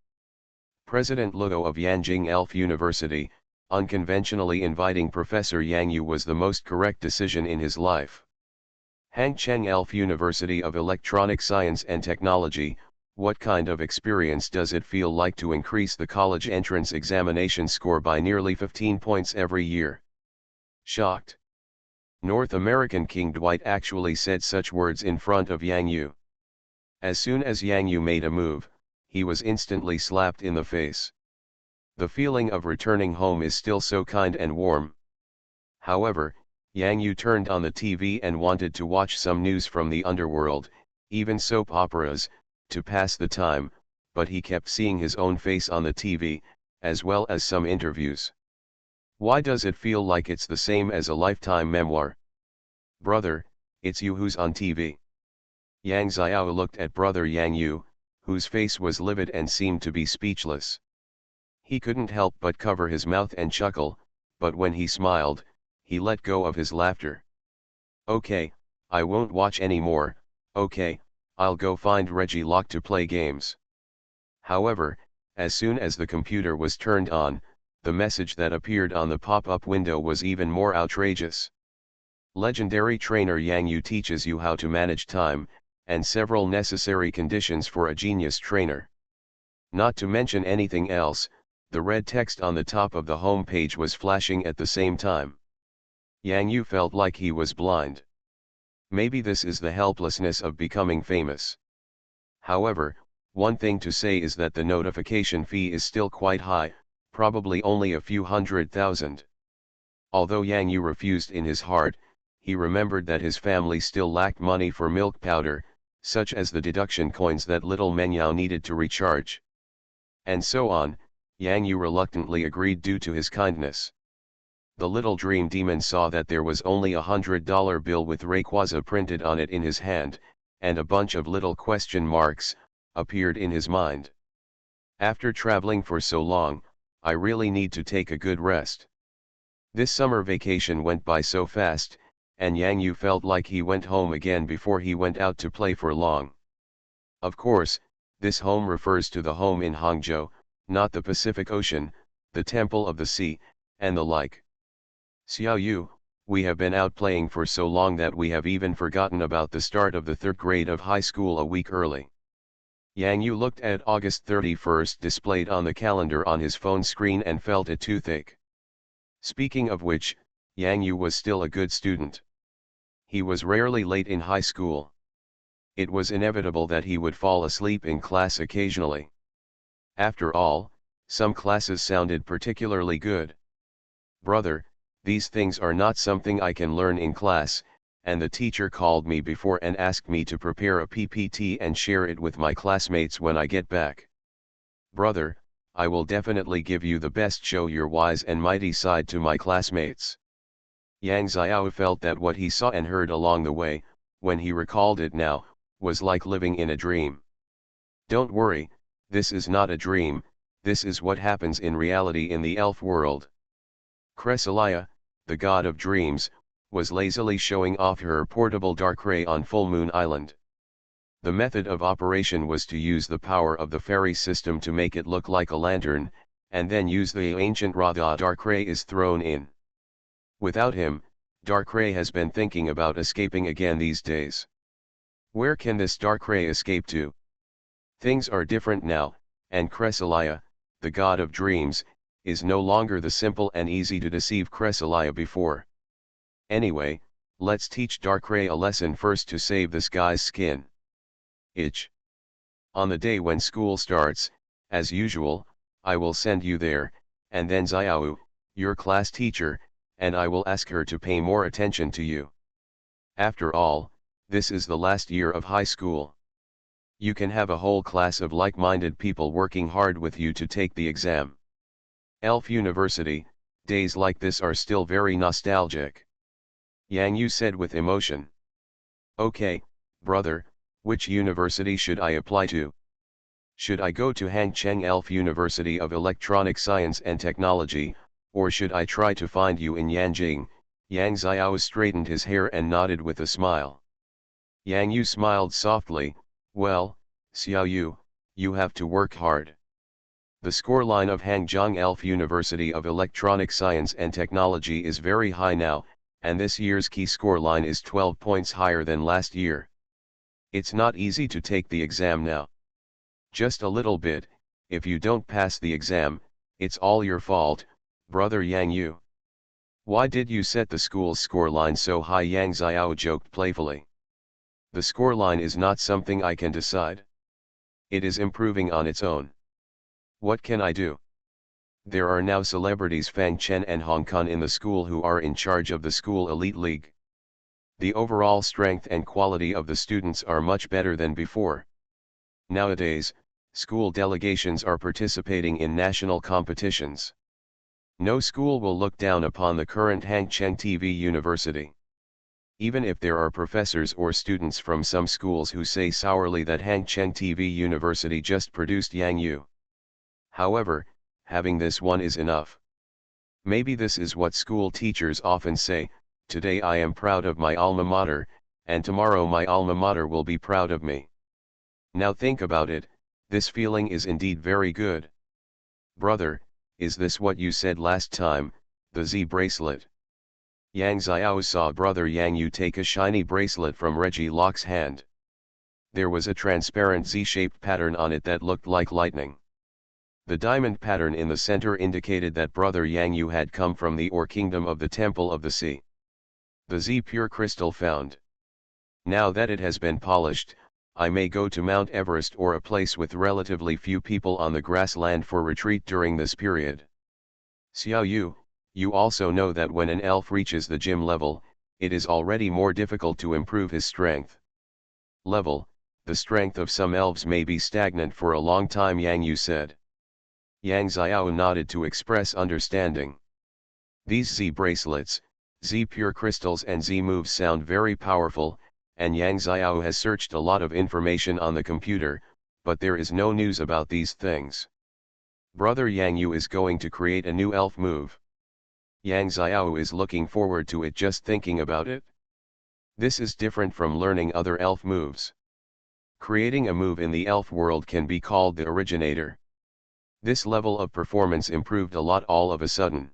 President Luo of Yanjing Elf University, Unconventionally inviting Professor Yang Yu was the most correct decision in his life. Hangcheng Elf University of Electronic Science and Technology, what kind of experience does it feel like to increase the college entrance examination score by nearly 15 points every year? Shocked. North American King Dwight actually said such words in front of Yang Yu. As soon as Yang Yu made a move, he was instantly slapped in the face. The feeling of returning home is still so kind and warm. However, Yang Yu turned on the TV and wanted to watch some news from the underworld, even soap operas, to pass the time, but he kept seeing his own face on the TV, as well as some interviews. Why does it feel like it's the same as a lifetime memoir? Brother, it's you who's on TV. Yang Xiao looked at brother Yang Yu, whose face was livid and seemed to be speechless. He couldn't help but cover his mouth and chuckle, but when he smiled, he let go of his laughter. Okay, I won't watch anymore. Okay, I'll go find Reggie Locke to play games. However, as soon as the computer was turned on, the message that appeared on the pop-up window was even more outrageous. Legendary trainer Yang Yu teaches you how to manage time, and several necessary conditions for a genius trainer. Not to mention anything else, the red text on the top of the home page was flashing at the same time. Yang Yu felt like he was blind. Maybe this is the helplessness of becoming famous. However, one thing to say is that the notification fee is still quite high, probably only a few $100,000. Although Yang Yu refused in his heart, he remembered that his family still lacked money for milk powder, such as the deduction coins that little Menyao needed to recharge. And so on, Yang Yu reluctantly agreed due to his kindness. The little dream demon saw that there was only a $100 bill with Rayquaza printed on it in his hand, and a bunch of little question marks appeared in his mind. After traveling for so long, I really need to take a good rest. This summer vacation went by so fast, and Yang Yu felt like he went home again before he went out to play for long. Of course, this home refers to the home in Hangzhou, not the Pacific Ocean, the Temple of the Sea, and the like. Xiao Yu, we have been out playing for so long that we have even forgotten about the start of the third grade of high school a week early. Yang Yu looked at August 31st displayed on the calendar on his phone screen and felt a toothache. Speaking of which, Yang Yu was still a good student. He was rarely late in high school. It was inevitable that he would fall asleep in class occasionally. After all, some classes sounded particularly good. Brother, these things are not something I can learn in class, and the teacher called me before and asked me to prepare a PPT and share it with my classmates when I get back. Brother, I will definitely give you the best show your wise and mighty side to my classmates. Yang Xiao felt that what he saw and heard along the way, when he recalled it now, was like living in a dream. Don't worry, this is not a dream, this is what happens in reality in the elf world. Cresselia, the god of dreams, was lazily showing off her portable dark ray on Full Moon Island. The method of operation was to use the power of the fairy system to make it look like a lantern, and then use the ancient Radha dark ray is thrown in. Without him, Dark Ray has been thinking about escaping again these days. Where can this Dark Ray escape to? Things are different now, and Cresselia, the god of dreams, is no longer the simple and easy to deceive Cresselia before. Anyway, let's teach Dark Ray a lesson first to save this guy's skin. Itch. On the day when school starts, as usual, I will send you there, and then Xiao, your class teacher, and I will ask her to pay more attention to you. After all, this is the last year of high school. You can have a whole class of like-minded people working hard with you to take the exam. Elf University, days like this are still very nostalgic. Yang Yu said with emotion. Okay, brother, which university should I apply to? Should I go to Hangcheng Elf University of Electronic Science and Technology, or should I try to find you in Yanjing? Yang Xiao straightened his hair and nodded with a smile. Yang Yu smiled softly. Well, Xiao Yu, you have to work hard. The scoreline of Hangzhou Elf University of Electronic Science and Technology is very high now, and this year's key scoreline is 12 points higher than last year. It's not easy to take the exam now. Just a little bit. If you don't pass the exam, it's all your fault, brother Yang Yu. Why did you set the school's scoreline so high? Yang Xiao joked playfully. The scoreline is not something I can decide. It is improving on its own. What can I do? There are now celebrities Fang Chen and Hong Kong in the school who are in charge of the school elite league. The overall strength and quality of the students are much better than before. Nowadays, school delegations are participating in national competitions. No school will look down upon the current Hangzhou TV University. Even if there are professors or students from some schools who say sourly that Hangzhou TV University just produced Yang Yu. However, having this one is enough. Maybe this is what school teachers often say: today I am proud of my alma mater, and tomorrow my alma mater will be proud of me. Now think about it, this feeling is indeed very good. Brother, is this what you said last time, the Z bracelet? Yang Xiao saw brother Yang Yu take a shiny bracelet from Reggie Locke's hand. There was a transparent Z-shaped pattern on it that looked like lightning. The diamond pattern in the center indicated that brother Yang Yu had come from the Or Kingdom of the Temple of the Sea. The Z pure crystal found. Now that it has been polished, I may go to Mount Everest or a place with relatively few people on the grassland for retreat during this period. Xiao Yu, you also know that when an elf reaches the gym level, it is already more difficult to improve his strength level. The strength of some elves may be stagnant for a long time, Yang Yu said. Yang Xiao nodded to express understanding. These Z bracelets, Z pure crystals and Z moves sound very powerful, and Yang Xiao has searched a lot of information on the computer, but there is no news about these things. Brother Yang Yu is going to create a new elf move. Yang Xiao is looking forward to it just thinking about it. This is different from learning other elf moves. Creating a move in the elf world can be called the originator. This level of performance improved a lot all of a sudden.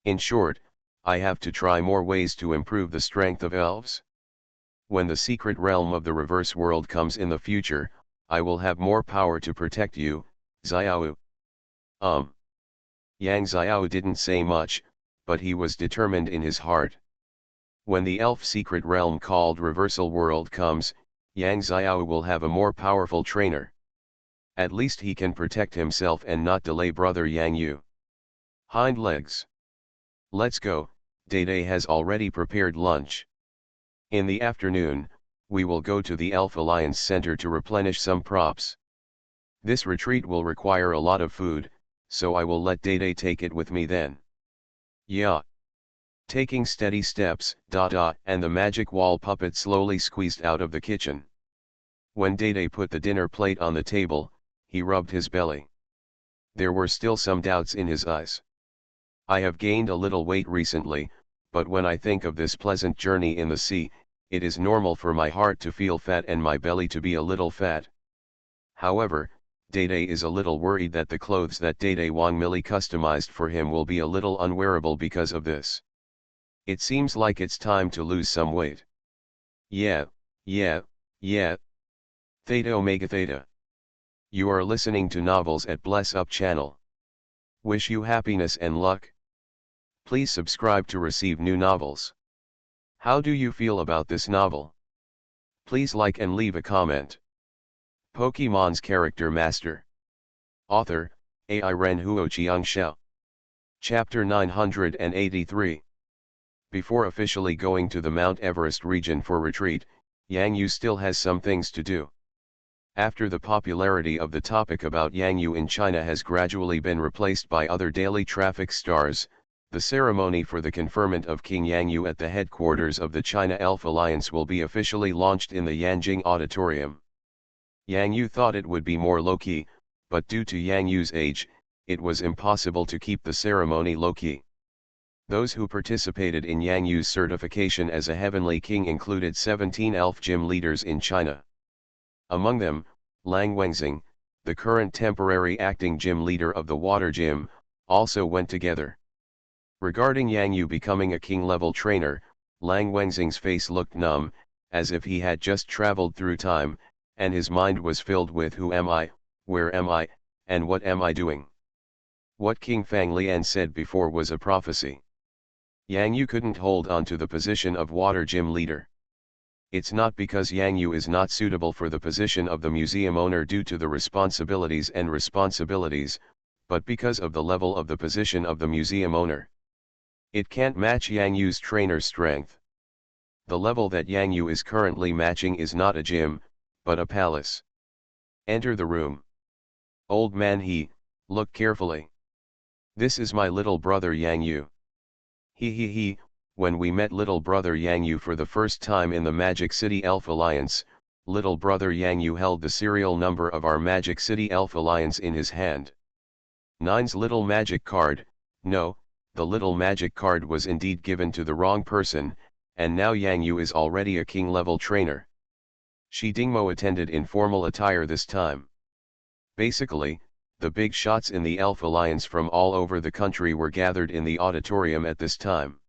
In short, I have to try more ways to improve the strength of elves. When the secret realm of the reverse world comes in the future, I will have more power to protect you, Xiao. Yang Xiao didn't say much, but he was determined in his heart. When the elf secret realm called Reversal World comes, Yang Xiao will have a more powerful trainer. At least he can protect himself and not delay brother Yang Yu. Hind legs. Let's go, Dede has already prepared lunch. In the afternoon, we will go to the Elf Alliance Center to replenish some props. This retreat will require a lot of food, so I will let Dede take it with me then. Yeah. Taking steady steps, and the magic wall puppet slowly squeezed out of the kitchen. When Dede put the dinner plate on the table, he rubbed his belly. There were still some doubts in his eyes. I have gained a little weight recently, but when I think of this pleasant journey in the sea, it is normal for my heart to feel fat and my belly to be a little fat. However, Dede is a little worried that the clothes that Dede Wang Mili customized for him will be a little unwearable because of this. It seems like it's time to lose some weight. Yeah. Theta Omega Theta. You are listening to Novels at Bless Up channel. Wish you happiness and luck. Please subscribe to receive new novels. How do you feel about this novel? Please like and leave a comment. Pokemon's Character Master. Author, AI Ren Huo Qiangxiao. Chapter 983. Before officially going to the Mount Everest region for retreat, Yang Yu still has some things to do. After the popularity of the topic about Yang Yu in China has gradually been replaced by other daily traffic stars, the ceremony for the conferment of King Yang Yu at the headquarters of the China Elf Alliance will be officially launched in the Yanjing Auditorium. Yang Yu thought it would be more low-key, but due to Yang Yu's age, it was impossible to keep the ceremony low-key. Those who participated in Yang Yu's certification as a heavenly king included 17 elf gym leaders in China. Among them, Lang Wengxing, the current temporary acting gym leader of the water gym, also went together. Regarding Yang Yu becoming a king-level trainer, Lang Wenzing's face looked numb, as if he had just traveled through time, and his mind was filled with who am I, where am I, and what am I doing? What King Fang Lian said before was a prophecy. Yang Yu couldn't hold on to the position of water gym leader. It's not because Yang Yu is not suitable for the position of the museum owner due to the responsibilities, but because of the level of the position of the museum owner. It can't match Yang Yu's trainer's strength. The level that Yang Yu is currently matching is not a gym, but a palace. Enter the room. Old man look carefully. This is my little brother Yang Yu. He, when we met little brother Yang Yu for the first time in the Magic City Elf Alliance, little brother Yang Yu held the serial number of our Magic City Elf Alliance in his hand. Nine's little magic card, no, the little magic card was indeed given to the wrong person, and now Yang Yu is already a king-level trainer. Shi Dingmo attended in formal attire this time. Basically, the big shots in the Elf Alliance from all over the country were gathered in the auditorium at this time.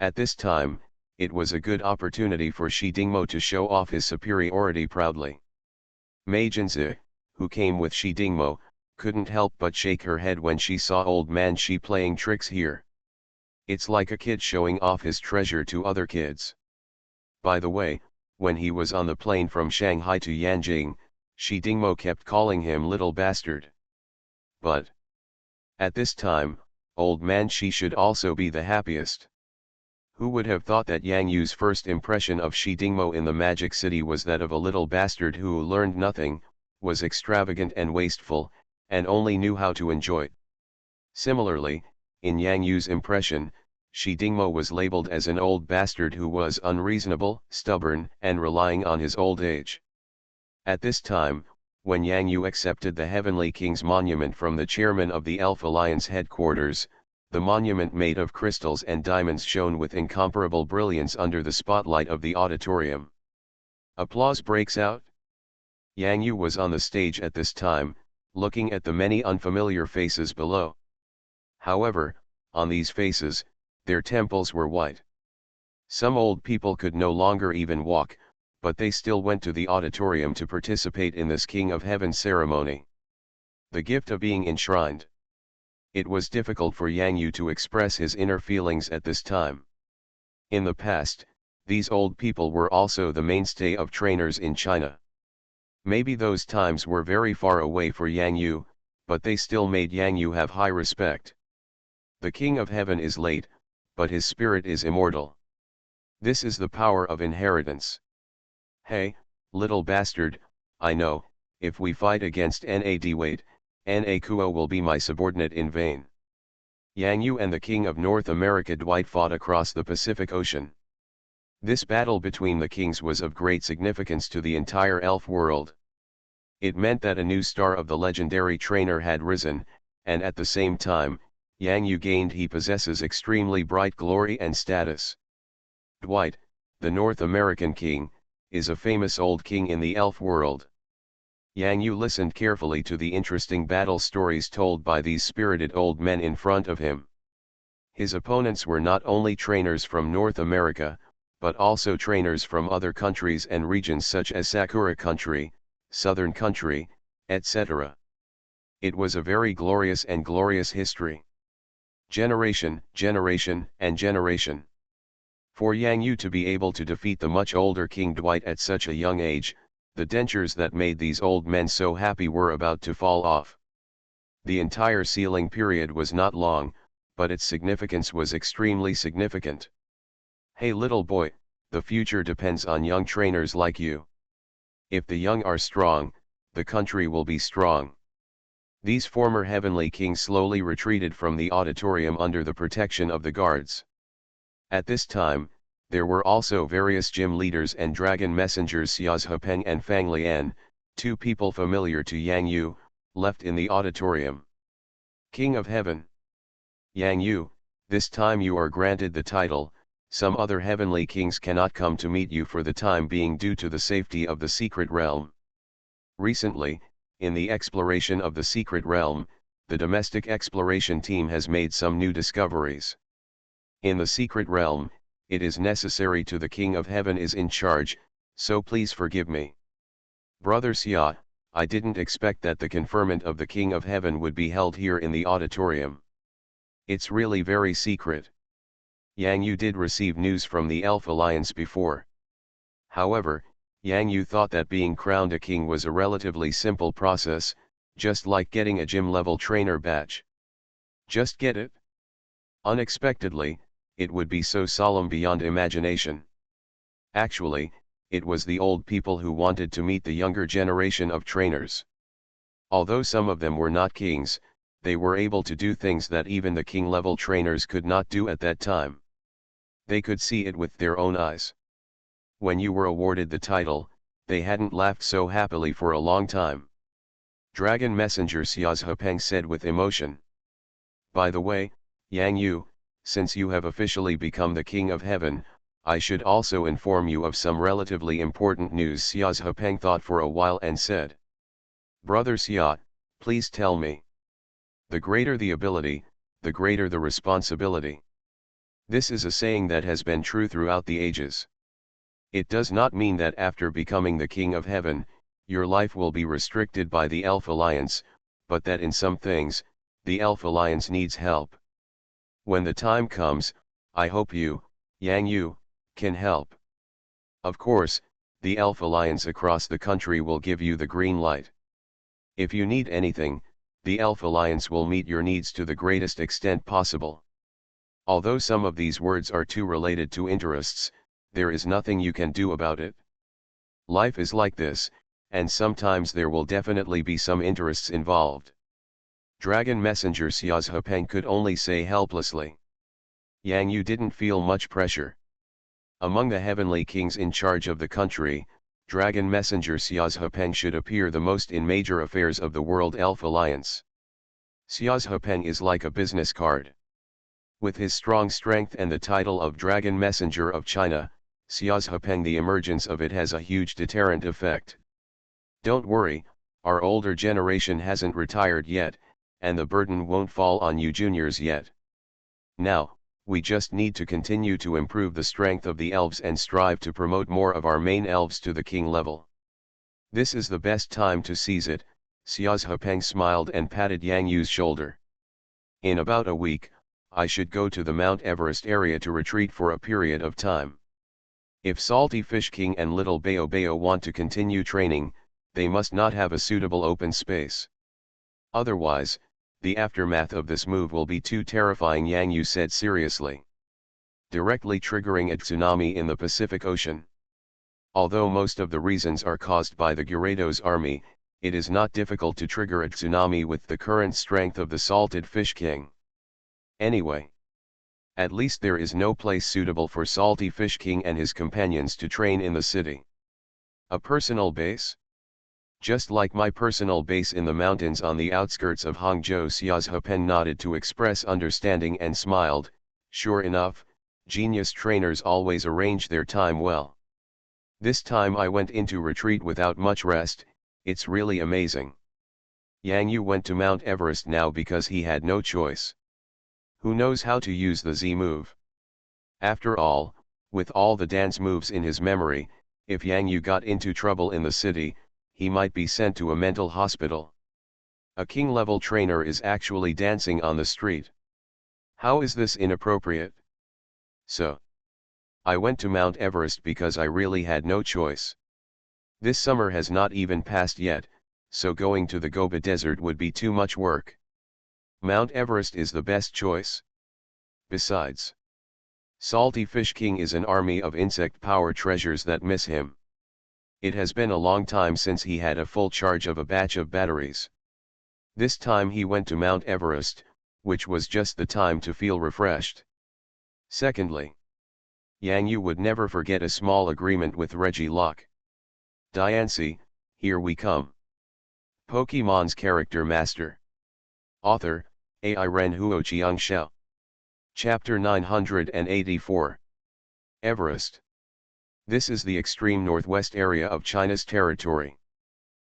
At this time, it was a good opportunity for Shi Dingmo to show off his superiority proudly. Mei Jinzi, who came with Shi Dingmo, couldn't help but shake her head when she saw old man Shi playing tricks here. It's like a kid showing off his treasure to other kids. By the way, when he was on the plane from Shanghai to Yanjing, Shi Dingmo kept calling him little bastard. But at this time, old man Shi should also be the happiest. Who would have thought that Yang Yu's first impression of Shi Dingmo in the Magic City was that of a little bastard who learned nothing, was extravagant and wasteful, and only knew how to enjoy. Similarly, in Yang Yu's impression, Shi Dingmo was labeled as an old bastard who was unreasonable, stubborn, and relying on his old age. At this time, when Yang Yu accepted the Heavenly King's monument from the chairman of the Elf Alliance headquarters, the monument made of crystals and diamonds shone with incomparable brilliance under the spotlight of the auditorium. Applause breaks out. Yang Yu was on the stage at this time, looking at the many unfamiliar faces below. However, on these faces, their temples were white. Some old people could no longer even walk, but they still went to the auditorium to participate in this King of Heaven ceremony. The gift of being enshrined. It was difficult for Yang Yu to express his inner feelings at this time. In the past, these old people were also the mainstay of trainers in China. Maybe those times were very far away for Yang Yu, but they still made Yang Yu have high respect. The King of Heaven is late, but his spirit is immortal. This is the power of inheritance. Hey, little bastard, I know, if we fight against NAD Wade, Na Kuo will be my subordinate in vain. Yang Yu and the King of North America Dwight fought across the Pacific Ocean. This battle between the kings was of great significance to the entire elf world. It meant that a new star of the legendary trainer had risen, and at the same time, Yang Yu gained he possesses extremely bright glory and status. Dwight, the North American king, is a famous old king in the elf world. Yang Yu listened carefully to the interesting battle stories told by these spirited old men in front of him. His opponents were not only trainers from North America, but also trainers from other countries and regions such as Sakura Country, Southern Country, etc. It was a very glorious history. Generation, and generation. For Yang Yu to be able to defeat the much older King Dwight at such a young age, the dentures that made these old men so happy were about to fall off. The entire sealing period was not long, but its significance was extremely significant. Hey little boy, the future depends on young trainers like you. If the young are strong, the country will be strong. These former heavenly kings slowly retreated from the auditorium under the protection of the guards. At this time, there were also various gym leaders and dragon messengers Xiaz Hepeng and Fang Lian, two people familiar to Yang Yu, left in the auditorium. King of Heaven. Yang Yu, this time you are granted the title. Some other heavenly kings cannot come to meet you for the time being due to the safety of the secret realm. Recently, In the exploration of the secret realm, the domestic exploration team has made some new discoveries. In the secret realm, it is necessary to the King of Heaven is in charge, so please forgive me. Brother Xia, I didn't expect that the conferment of the King of Heaven would be held here in the auditorium. It's really very secret. Yang Yu did receive news from the Elf Alliance before. However, Yang Yu thought that being crowned a king was a relatively simple process, just like getting a gym-level trainer badge. Just get it? Unexpectedly, it would be so solemn beyond imagination. Actually, it was the old people who wanted to meet the younger generation of trainers. Although some of them were not kings, they were able to do things that even the king-level trainers could not do at that time. They could see it with their own eyes. When you were awarded the title, they hadn't laughed so happily for a long time. Dragon Messenger Xiazhepeng said with emotion. By the way, Yang Yu, since you have officially become the King of Heaven, I should also inform you of some relatively important news. Xiazhepeng thought for a while and said. Brother Xia, please tell me. The greater the ability, the greater the responsibility. This is a saying that has been true throughout the ages. It does not mean that after becoming the King of Heaven, your life will be restricted by the Elf Alliance, but that in some things, the Elf Alliance needs help. When the time comes, I hope you, Yang Yu, can help. Of course, the Elf Alliance across the country will give you the green light. If you need anything, the Elf Alliance will meet your needs to the greatest extent possible. Although some of these words are too related to interests, there is nothing you can do about it. Life is like this, and sometimes there will definitely be some interests involved. Dragon Messenger Xiazhepeng could only say helplessly. Yang Yu didn't feel much pressure. Among the heavenly kings in charge of the country, Dragon Messenger Xiazhepeng should appear the most in major affairs of the World Elf Alliance. Xiazhepeng is like a business card. With his strong strength and the title of Dragon Messenger of China, Xiazhepeng, the emergence of it has a huge deterrent effect. Don't worry, our older generation hasn't retired yet, and the burden won't fall on you juniors yet. Now, we just need to continue to improve the strength of the elves and strive to promote more of our main elves to the king level. This is the best time to seize it. Xiazhepeng smiled and patted Yang Yu's shoulder. In about a week, I should go to the Mount Everest area to retreat for a period of time. If Salty Fish King and Little Bayo Bayo want to continue training, they must not have a suitable open space. Otherwise, the aftermath of this move will be too terrifying, Yang Yu said seriously. Directly triggering a tsunami in the Pacific Ocean. Although most of the reasons are caused by the Gyarados army, it is not difficult to trigger a tsunami with the current strength of the Salted Fish King. Anyway, at least there is no place suitable for Salty Fish King and his companions to train in the city. A personal base? Just like my personal base in the mountains on the outskirts of Hangzhou. Xiazhepeng nodded to express understanding and smiled. Sure enough, genius trainers always arrange their time well. This time I went into retreat without much rest. It's really amazing. Yang Yu went to Mount Everest now because he had no choice. Who knows how to use the Z move? After all, with all the dance moves in his memory, if Yang Yu got into trouble in the city, he might be sent to a mental hospital. A king-level trainer is actually dancing on the street. How is this inappropriate? So, I went to Mount Everest because I really had no choice. This summer has not even passed yet, so going to the Gobi Desert would be too much work. Mount Everest is the best choice. Besides, Salty Fish King is an army of insect power treasures that miss him. It has been a long time since he had a full charge of a batch of batteries. This time he went to Mount Everest, which was just the time to feel refreshed. Secondly, Yang Yu would never forget a small agreement with Reggie Locke. Diancie, here we come. Pokemon's Character Master. Author, Ai Ren Huo Chiang Xiao. Chapter 984. Everest. This is the extreme northwest area of China's territory.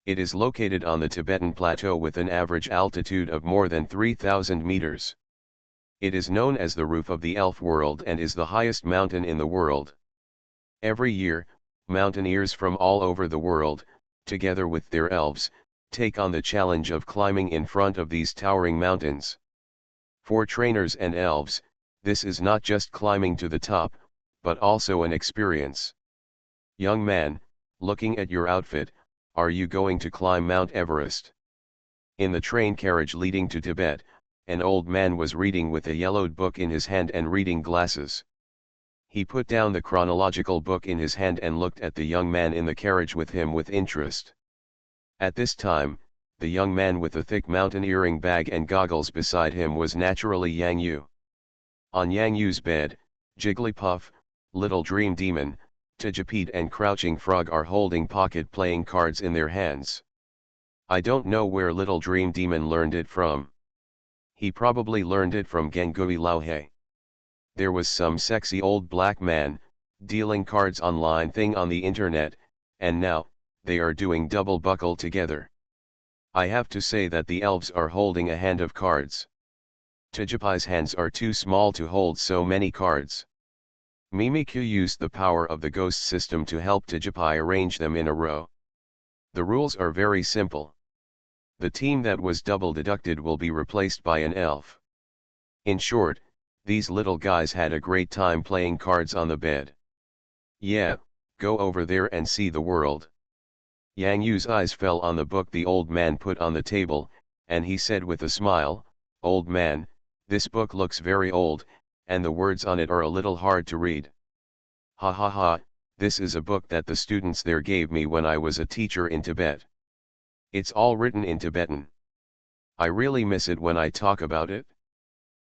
It is located on the Tibetan Plateau with an average altitude of more than 3,000 meters. It is known as the roof of the elf world and is the highest mountain in the world. Every year, mountaineers from all over the world, together with their elves, take on the challenge of climbing in front of these towering mountains. For trainers and elves, this is not just climbing to the top, but also an experience. Young man, looking at your outfit, are you going to climb Mount Everest? In the train carriage leading to Tibet, an old man was reading with a yellowed book in his hand and reading glasses. He put down the chronological book in his hand and looked at the young man in the carriage with him with interest. At this time, the young man with the thick mountaineering bag and goggles beside him was naturally Yang Yu. On Yang Yu's bed, Jigglypuff, Little Dream Demon, Tijapete and Crouching Frog are holding pocket playing cards in their hands. I don't know where Little Dream Demon learned it from. He probably learned it from Gengui Laohe. There was some sexy old black man, dealing cards online thing on the internet, and now, they are doing double buckle together. I have to say that the elves are holding a hand of cards. Tijape's hands are too small to hold so many cards. Mimikyu used the power of the ghost system to help Tijape arrange them in a row. The rules are very simple. The team that was double deducted will be replaced by an elf. In short, these little guys had a great time playing cards on the bed. Yeah, go over there and see the world. Yang Yu's eyes fell on the book the old man put on the table, and he said with a smile, "Old man, this book looks very old, and the words on it are a little hard to read." "Ha ha ha, this is a book that the students there gave me when I was a teacher in Tibet. It's all written in Tibetan. I really miss it when I talk about it."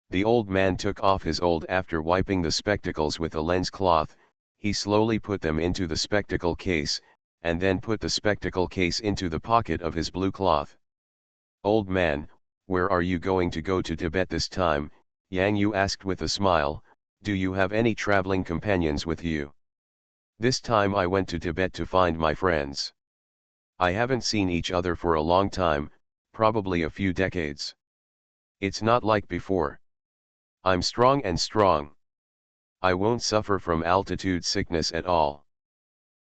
The old man took off his old after wiping the spectacles with a lens cloth. He slowly put them into the spectacle case, and then put the spectacle case into the pocket of his blue cloth. "Old man, where are you going to go to Tibet this time?" Yang Yu asked with a smile. "Do you have any traveling companions with you?" "This time I went to Tibet to find my friends. I haven't seen each other for a long time, probably a few decades. It's not like before. I'm strong and strong. I won't suffer from altitude sickness at all.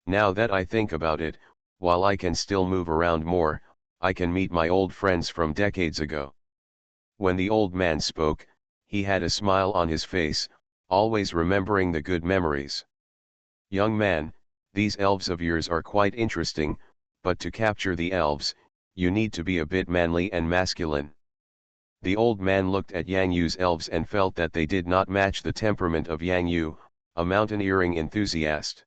Now that I think about it, while I can still move around more, I can meet my old friends from decades ago." When the old man spoke, he had a smile on his face, always remembering the good memories. "Young man, these elves of yours are quite interesting, but to capture the elves, you need to be a bit manly and masculine." The old man looked at Yang Yu's elves and felt that they did not match the temperament of Yang Yu, a mountaineering enthusiast.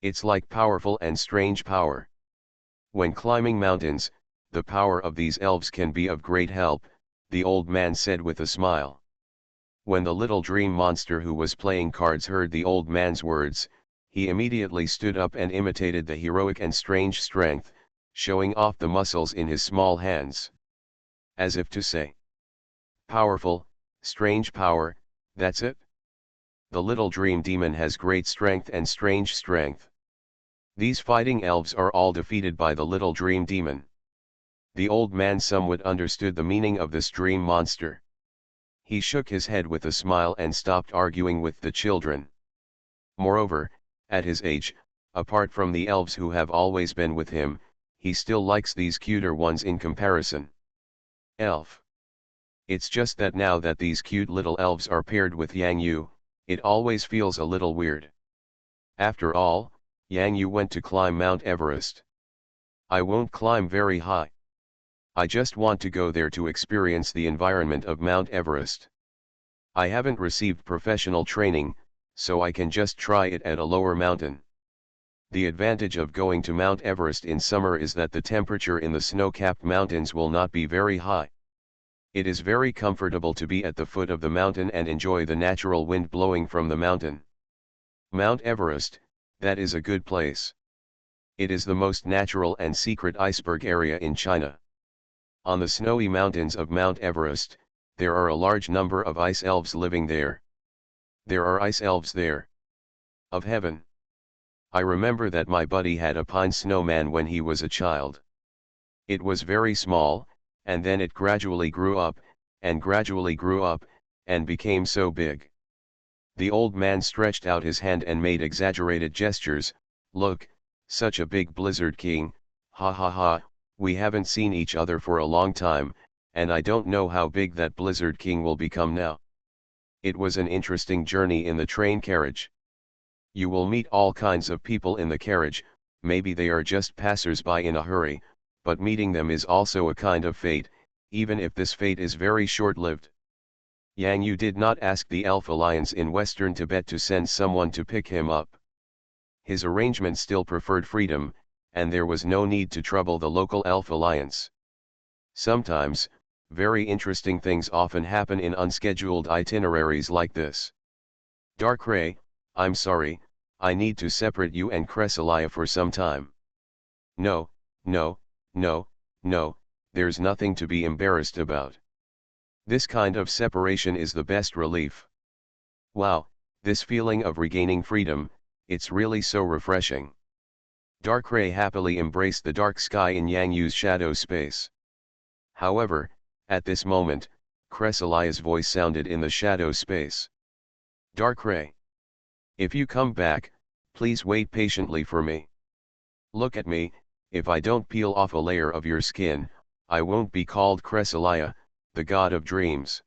It's like powerful and strange power. When climbing mountains, the power of these elves can be of great help, the old man said with a smile. When the little dream monster who was playing cards heard the old man's words, he immediately stood up and imitated the heroic and strange strength, showing off the muscles in his small hands. As if to say, "Powerful, strange power, that's it. The little dream demon has great strength and strange strength. These fighting elves are all defeated by the little dream demon." The old man somewhat understood the meaning of this dream monster. He shook his head with a smile and stopped arguing with the children. Moreover, at his age, apart from the elves who have always been with him, he still likes these cuter ones in comparison. Elf. It's just that now that these cute little elves are paired with Yang Yu, it always feels a little weird. After all, Yang Yu went to climb Mount Everest. I won't climb very high. I just want to go there to experience the environment of Mount Everest. I haven't received professional training, so I can just try it at a lower mountain. The advantage of going to Mount Everest in summer is that the temperature in the snow-capped mountains will not be very high. It is very comfortable to be at the foot of the mountain and enjoy the natural wind blowing from the mountain. Mount Everest, that is a good place. It is the most natural and secret iceberg area in China. On the snowy mountains of Mount Everest, there are a large number of ice elves living there. There are ice elves there. Of heaven. I remember that my buddy had a pine snowman when he was a child. It was very small, and then it gradually grew up, and gradually grew up, and became so big. The old man stretched out his hand and made exaggerated gestures. Look, such a big blizzard king, ha ha ha, we haven't seen each other for a long time, and I don't know how big that blizzard king will become now. It was an interesting journey in the train carriage. You will meet all kinds of people in the carriage, maybe they are just passers-by in a hurry, but meeting them is also a kind of fate, even if this fate is very short-lived. Yang Yu did not ask the Elf Alliance in Western Tibet to send someone to pick him up. His arrangement still preferred freedom, and there was no need to trouble the local Elf Alliance. Sometimes, very interesting things often happen in unscheduled itineraries like this. Darkrai, I'm sorry, I need to separate you and Cresselia for some time. No, no, no, no, there's nothing to be embarrassed about. This kind of separation is the best relief. Wow, this feeling of regaining freedom, it's really so refreshing. Darkrai happily embraced the dark sky in Yang Yu's shadow space. However, at this moment, Cresselia's voice sounded in the shadow space. Darkrai, if you come back, please wait patiently for me. Look at me, if I don't peel off a layer of your skin, I won't be called Cresselia, the god of dreams.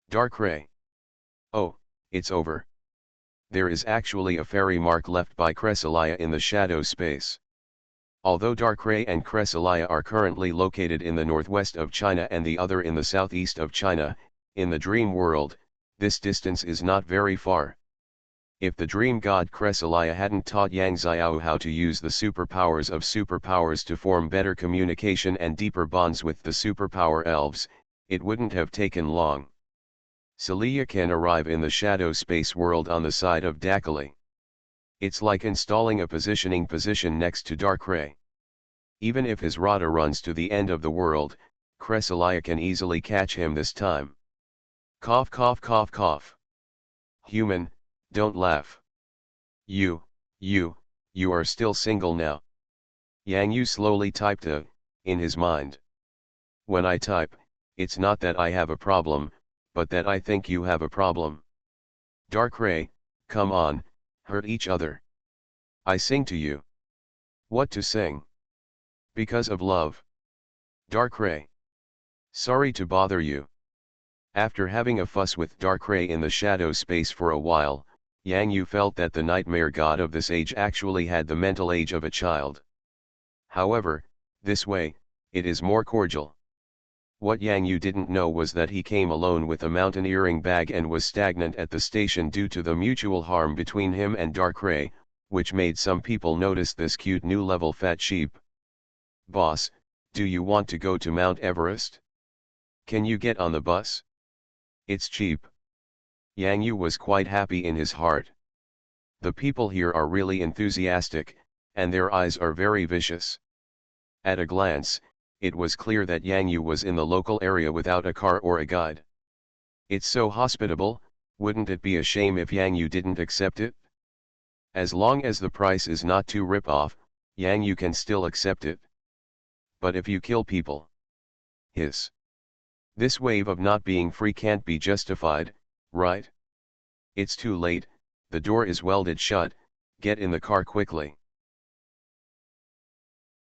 Darkrai. Oh, it's over. There is actually a fairy mark left by Cresselia in the shadow space. Although Darkrai and Cresselia are currently located in the northwest of China and the other in the southeast of China, in the dream world, this distance is not very far. If the dream god Cresselia hadn't taught Yang Xiao how to use the superpowers of superpowers to form better communication and deeper bonds with the superpower elves, it wouldn't have taken long. Celia can arrive in the shadow space world on the side of Dakali. It's like installing a positioning position next to Darkrai. Even if his Rada runs to the end of the world, Cresselia can easily catch him this time. Cough cough cough cough. Human, don't laugh. You are still single now. Yang Yu slowly typed in his mind. When I type, it's not that I have a problem, but that I think you have a problem. Darkrai, come on, hurt each other. I sing to you. What to sing? Because of love. Darkrai. Sorry to bother you. After having a fuss with Darkrai in the shadow space for a while, Yang Yu felt that the nightmare god of this age actually had the mental age of a child. However, this way, it is more cordial. What Yang Yu didn't know was that he came alone with a mountaineering bag and was stagnant at the station due to the mutual harm between him and Darkrai, which made some people notice this cute new level fat sheep. Boss, do you want to go to Mount Everest? Can you get on the bus? It's cheap. Yang Yu was quite happy in his heart. The people here are really enthusiastic, and their eyes are very vicious. At a glance, it was clear that Yang Yu was in the local area without a car or a guide. It's so hospitable, wouldn't it be a shame if Yang Yu didn't accept it? As long as the price is not too rip-off, Yang Yu can still accept it. But if you kill people? Hiss. This wave of not being free can't be justified, right? It's too late, the door is welded shut, get in the car quickly.